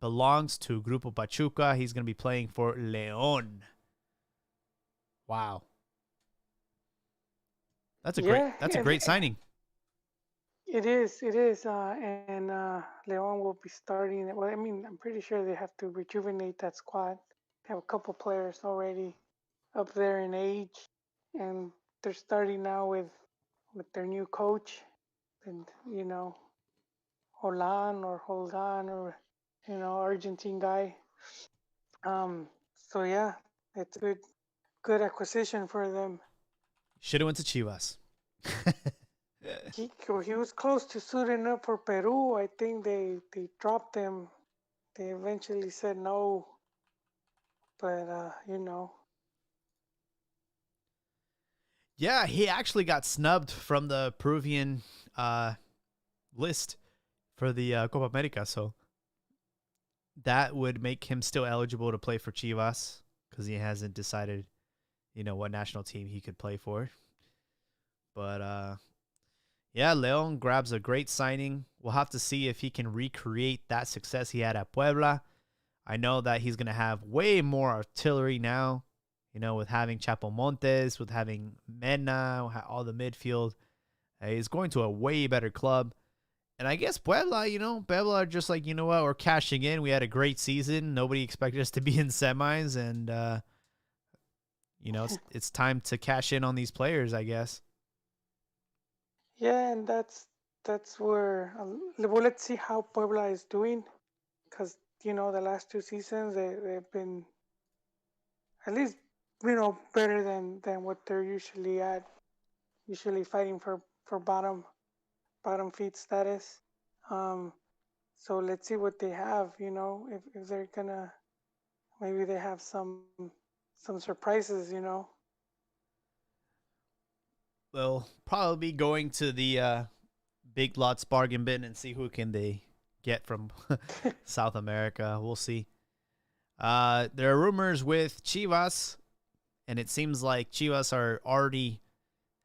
belongs to Grupo Pachuca. He's going to be playing for León. Wow. Yeah, That's a and great signing. it is, and Leon will be starting. Well, I mean, I'm pretty sure they have to rejuvenate that squad. They have a couple players already up there in age, and they're starting now with their new coach, and Holgan or Argentine guy. So yeah, it's a good acquisition for them. Should have went to Chivas. He was close to suiting up for Peru. I think they dropped him. They eventually said no, but Yeah, he actually got snubbed from the Peruvian uh, list for the Copa America. So that would make him still eligible to play for Chivas because he hasn't decided, what national team he could play for. But yeah, Leon grabs a great signing. We'll have to see if he can recreate that success he had at Puebla. I know that he's going to have way more artillery now. with having Chapo Montes, with having Mena, all the midfield. He's going to a way better club. And I guess Puebla, Puebla are just like, you know what, we're cashing in. We had a great season. Nobody expected us to be in semis. And, it's time to cash in on these players, I guess. Yeah, and that's where well, let's see how Puebla is doing because the last two seasons they've been at least better than what they're usually at, usually fighting for bottom feed status. Um, so let's see what they have. If they're gonna maybe they have some surprises. We'll probably be going to the Big Lots bargain bin and see who can they get from South America. We'll see. There are rumors with Chivas, and it seems like Chivas are already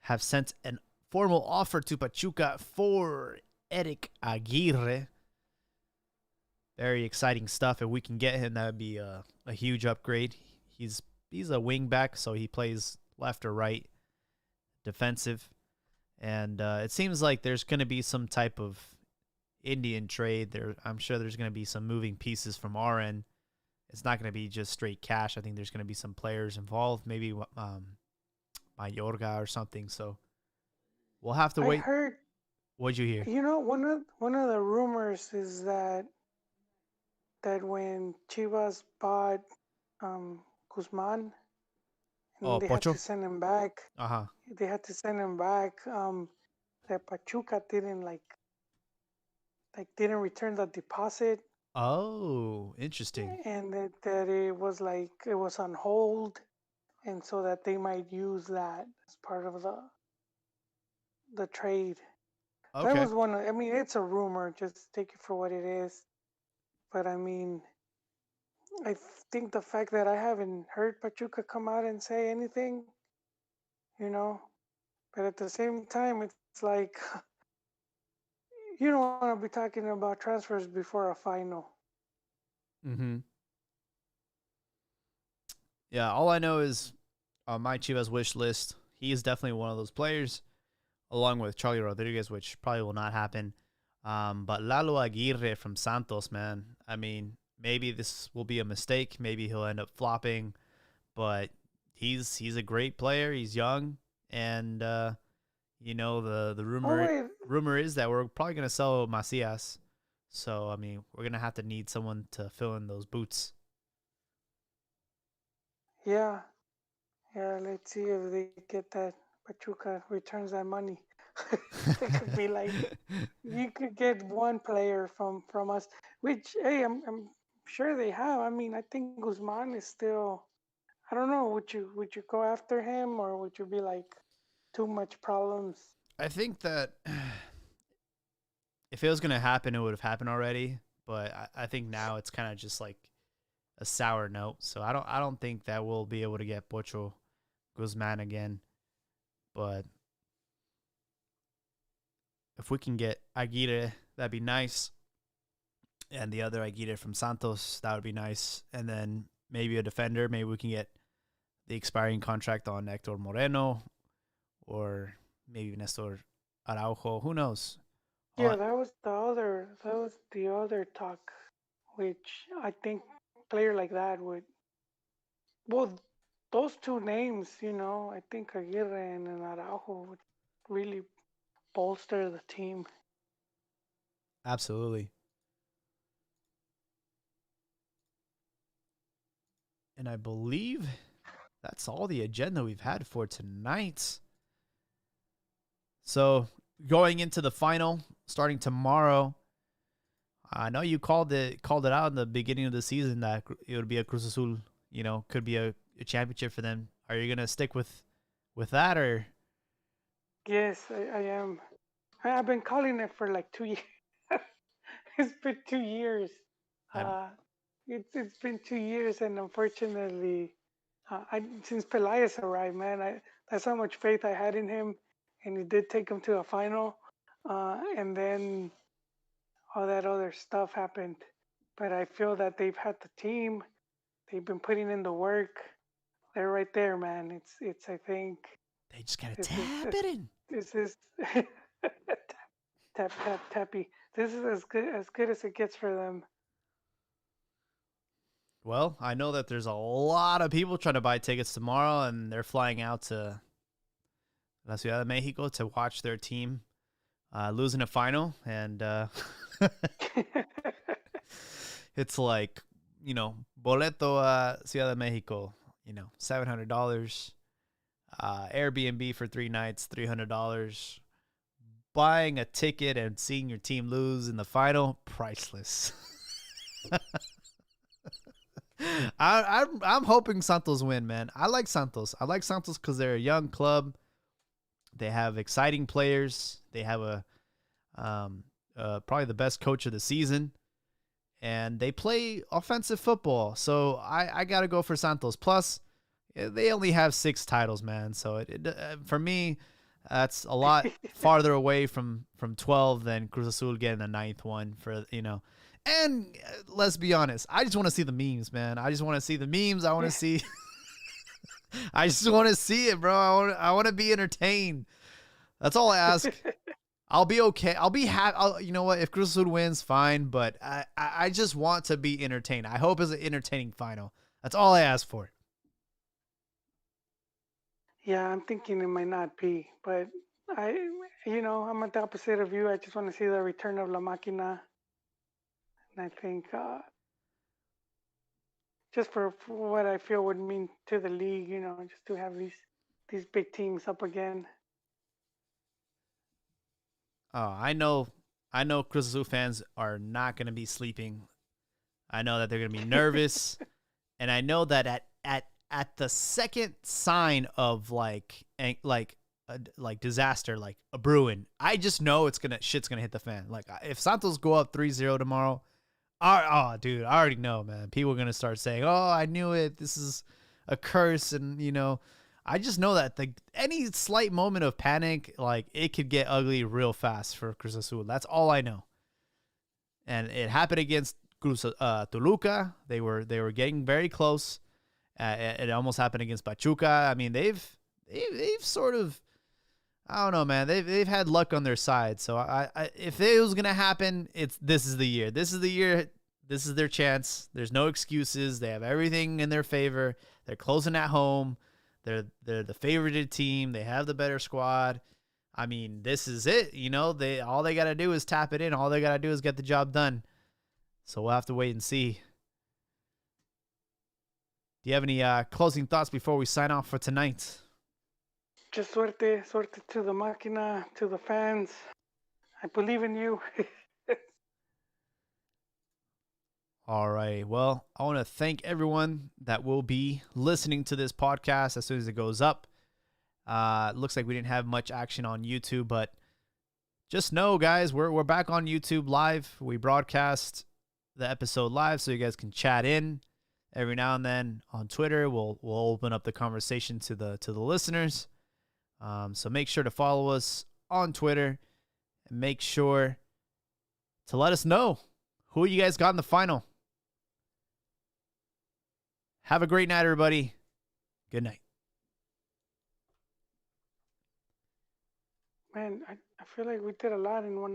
have sent an formal offer to Pachuca for Eric Aguirre. Very exciting stuff. If we can get him, that would be a huge upgrade. He's a wing back, so he plays left or right, defensive, and it seems like there's going to be some type of Indian trade. I'm sure there's going to be some moving pieces from our end. It's not going to be just straight cash. I think there's going to be some players involved, maybe Mayorga or something. So we'll have to I wait. heard, What'd you hear? one of the rumors is that when Chivas bought Guzman and Oh, they had to Pocho? send him back, Uh huh. they had to send him back. That Pachuca didn't return the deposit, Oh, interesting. and that it was on hold, and so that they might use that as part of the trade. That Okay. was I mean, it's a rumor. Just take it for what it is. But I mean, I think the fact that I haven't heard Pachuca come out and say anything, you know, but at the same time, it's like you don't want to be talking about transfers before a final. Mm-hmm. Yeah, all I know is on my Chivas wish list, he is definitely one of those players, along with Charlie Rodriguez, which probably will not happen. But Lalo Aguirre from Santos, man. I mean, maybe this will be a mistake. Maybe he'll end up flopping, but he's a great player. He's young, and the Oh rumor wait, rumor is that we're probably gonna sell Macias. So I mean, we're gonna have to need someone to fill in those boots. yeah, yeah. Let's see if they get that. Pachuca returns that money. They could be like, you could get one player from us, which hey, I'm sure they have. I mean, I think Guzman is still. I don't know. Would you go after him or would you be like too much problems? I think that if it was gonna happen, it would have happened already. But I think now it's kind of just like a sour note. So I don't think that we'll be able to get Pocho Guzman again. But if we can get Aguirre, that'd be nice. And the other Aguirre from Santos, that would be nice. And then maybe a defender. Maybe we can get the expiring contract on Hector Moreno or maybe Nestor Araujo. Who knows? Yeah, Uh, that was the other talk, which I think player like that would well those two names, I think Aguirre and Araujo would really bolster the team. Absolutely. And I believe that's all the agenda we've had for tonight. So going into the final, starting tomorrow. I know you called it out in the beginning of the season that it would be a Cruz Azul, could be a championship for them. Are you gonna stick with that or? Yes, I am. I've been calling it for like 2 years. It's been 2 years. I'm Uh, it's been 2 years, and unfortunately, since Pelias arrived, man, that's how much faith I had in him, and he did take him to a final, and then all that other stuff happened. But I feel that they've had the team, they've been putting in the work. they're right there, man. It's. I think They just gotta this is tap this it in. this is tap tap tappy. This is as good as it gets for them. Well, I know that there's a lot of people trying to buy tickets tomorrow, and they're flying out to La Ciudad de Mexico to watch their team lose in a final. And it's like, boleto Ciudad de Mexico, $700. Airbnb for 3 nights, $300. Buying a ticket and seeing your team lose in the final, priceless. I'm hoping Santos win, man. I like Santos. I like Santos because they're a young club. They have exciting players. They have probably the best coach of the season, and they play offensive football. So I gotta go for Santos. Plus, they only have 6 titles, man. So for me, that's a lot farther away from 12 than Cruz Azul getting the 9th one for. And let's be honest, I just want to see the memes, man. I just want to see the memes. I want to see. I just want to see it, bro. I want to be entertained. That's all I ask. I'll be okay. I'll be happy. You know what? If Cruz Azul wins, fine. But I just want to be entertained. I hope it's an entertaining final. That's all I ask for. Yeah, I'm thinking it might not be, but I'm at the opposite of you. I just want to see the return of La Máquina, and I think just for what I feel would mean to the league, just to have these big teams up again. Oh, I know Cruz Azul fans are not going to be sleeping. I know that they're going to be nervous, and I know that at the second sign of like disaster, like a brewing, I just know shit's gonna hit the fan. Like if Santos go up 3-0 tomorrow, dude, I already know, man. People are gonna start saying, "Oh, I knew it. This is a curse," and I just know that any slight moment of panic, like it could get ugly real fast for Cruz Azul. That's all I know. And it happened against Toluca. They were getting very close. It almost happened against Pachuca. I mean, they've sort of, I don't know, man. They've had luck on their side. So if it was gonna happen, this is the year. This is the year. This is their chance. There's no excuses. They have everything in their favor. They're closing at home. They're the favorited team. They have the better squad. I mean, this is it. All they gotta do is tap it in. All they gotta do is get the job done. So we'll have to wait and see. Do you have any closing thoughts before we sign off for tonight? Just suerte to the Máquina, to the fans. I believe in you. All right. Well, I want to thank everyone that will be listening to this podcast as soon as it goes up. Looks like we didn't have much action on YouTube, but just know, guys, we're back on YouTube live. We broadcast the episode live so you guys can chat in. Every now and then on Twitter, we'll open up the conversation to the listeners. So make sure to follow us on Twitter and make sure to let us know who you guys got in the final. Have a great night, everybody. Good night. Man, I feel like we did a lot in one